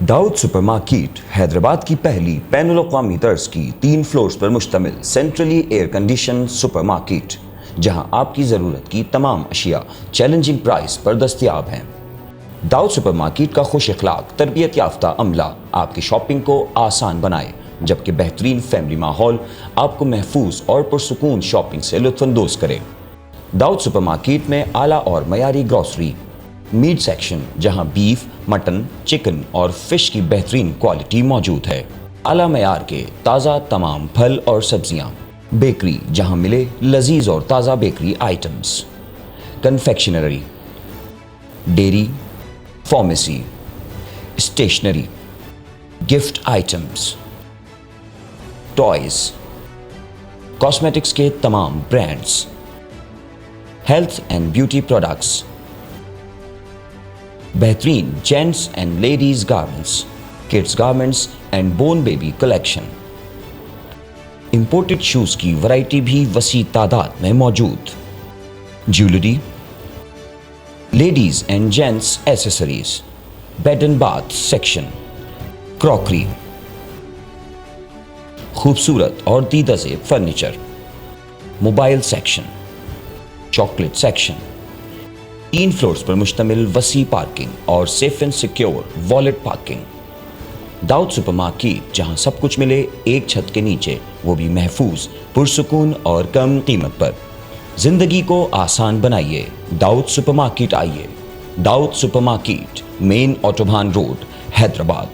दाऊद सुपरमार्केट हैदराबाद की पहली बैनुल अक़वामी तर्ज की 3 फ्लोर्स पर मुश्तमिल सेंट्रली एयर कंडीशन सुपरमार्केट, जहां आपकी ज़रूरत की तमाम अशिया चैलेंजिंग प्राइस पर दस्तयाब हैं। दाऊद सुपरमार्केट का खुश अखलाक तरबियत याफ्ता अमला आपकी शॉपिंग को आसान बनाए, जबकि बेहतरीन फैमिली माहौल आपको महफूज और पुरसुकून शॉपिंग से लुत्फ़अंदोज़ करे। दाऊद सुपरमार्केट में आला और मयारी ग्रॉसरी, मीट सेक्शन जहां बीफ, मटन, चिकन और फिश की बेहतरीन क्वालिटी मौजूद है, आला मयार के ताज़ा तमाम फल और सब्जियां, बेकरी जहां मिले लजीज और ताज़ा bakery items, confectionery, dairy, pharmacy, stationery, gift items, toys, cosmetics के तमाम brands, health and beauty products, बेहतरीन gents and ladies garments, kids garments and born baby collection. Imported shoes की वैरायटी भी वसी तादाद में मौजूद। Jewellery, ladies and gents accessories, bed and bath section, crockery, खूबसूरत और दीदा से furniture, mobile section, chocolate section, 3 floors पर मुश्तमिल वसी पार्किंग और safe and secure wallet parking. Dawood supermarket, जहां सब कुछ मिले एक छत के नीचे, वो भी महफूज, पुरसुकून और कम कीमत पर। जिंदगी को आसान बनाइए, दाऊद सुपरमार्केट आइए। Dawood supermarket, main autobahn road, Hyderabad.